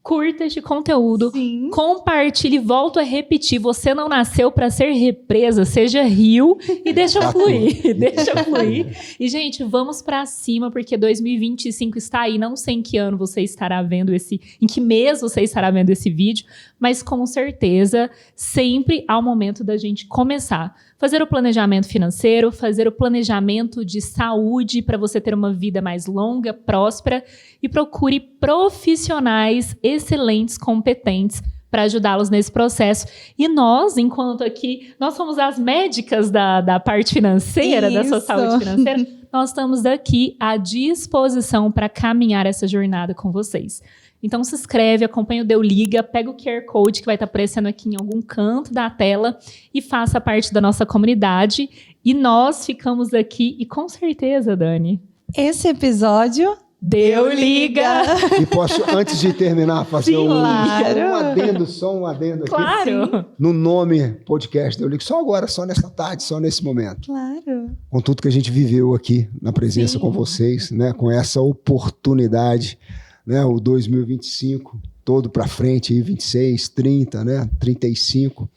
curta este conteúdo, Sim. compartilhe, volto a repetir, você não nasceu para ser represa, seja rio e deixa fluir, deixa fluir. E, gente, vamos para cima, porque 2025 está aí, não sei em que ano você estará vendo em que mês você estará vendo esse vídeo, mas com certeza, sempre há o momento da gente começar. Fazer o planejamento financeiro, fazer o planejamento de saúde para você ter uma vida mais longa, próspera e procure profissionais excelentes, competentes para ajudá-los nesse processo. E nós, enquanto aqui, nós somos as médicas da parte financeira, da sua Isso. saúde financeira, nós estamos aqui à disposição para caminhar essa jornada com vocês. Então se inscreve, acompanha o Deu Liga, pega o QR Code que vai estar aparecendo aqui em algum canto da tela e faça parte da nossa comunidade. E nós ficamos aqui e com certeza, Dani, Esse episódio Deu Liga! E posso, antes de terminar, fazer Sim, claro. só um adendo aqui. Claro! No nome podcast Deu Liga, só agora, só nessa tarde, só nesse momento. Claro. Com tudo que a gente viveu aqui, na presença Sim. com vocês, né? Com essa oportunidade, né? O 2025 todo para frente, aí, 26, 30, né? 35.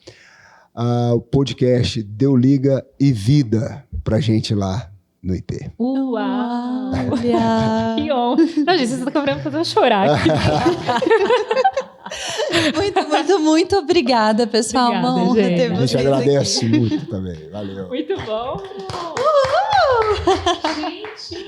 O podcast Deu Liga e Vida pra gente lá no IP. Uau! Olha. Que honra! Não, gente, vocês estão querendo fazer eu chorar aqui. Muito obrigada, pessoal. Obrigada, Uma honra gente. ter A vocês gente agradece aqui. muito também. Valeu. Muito bom! Gente!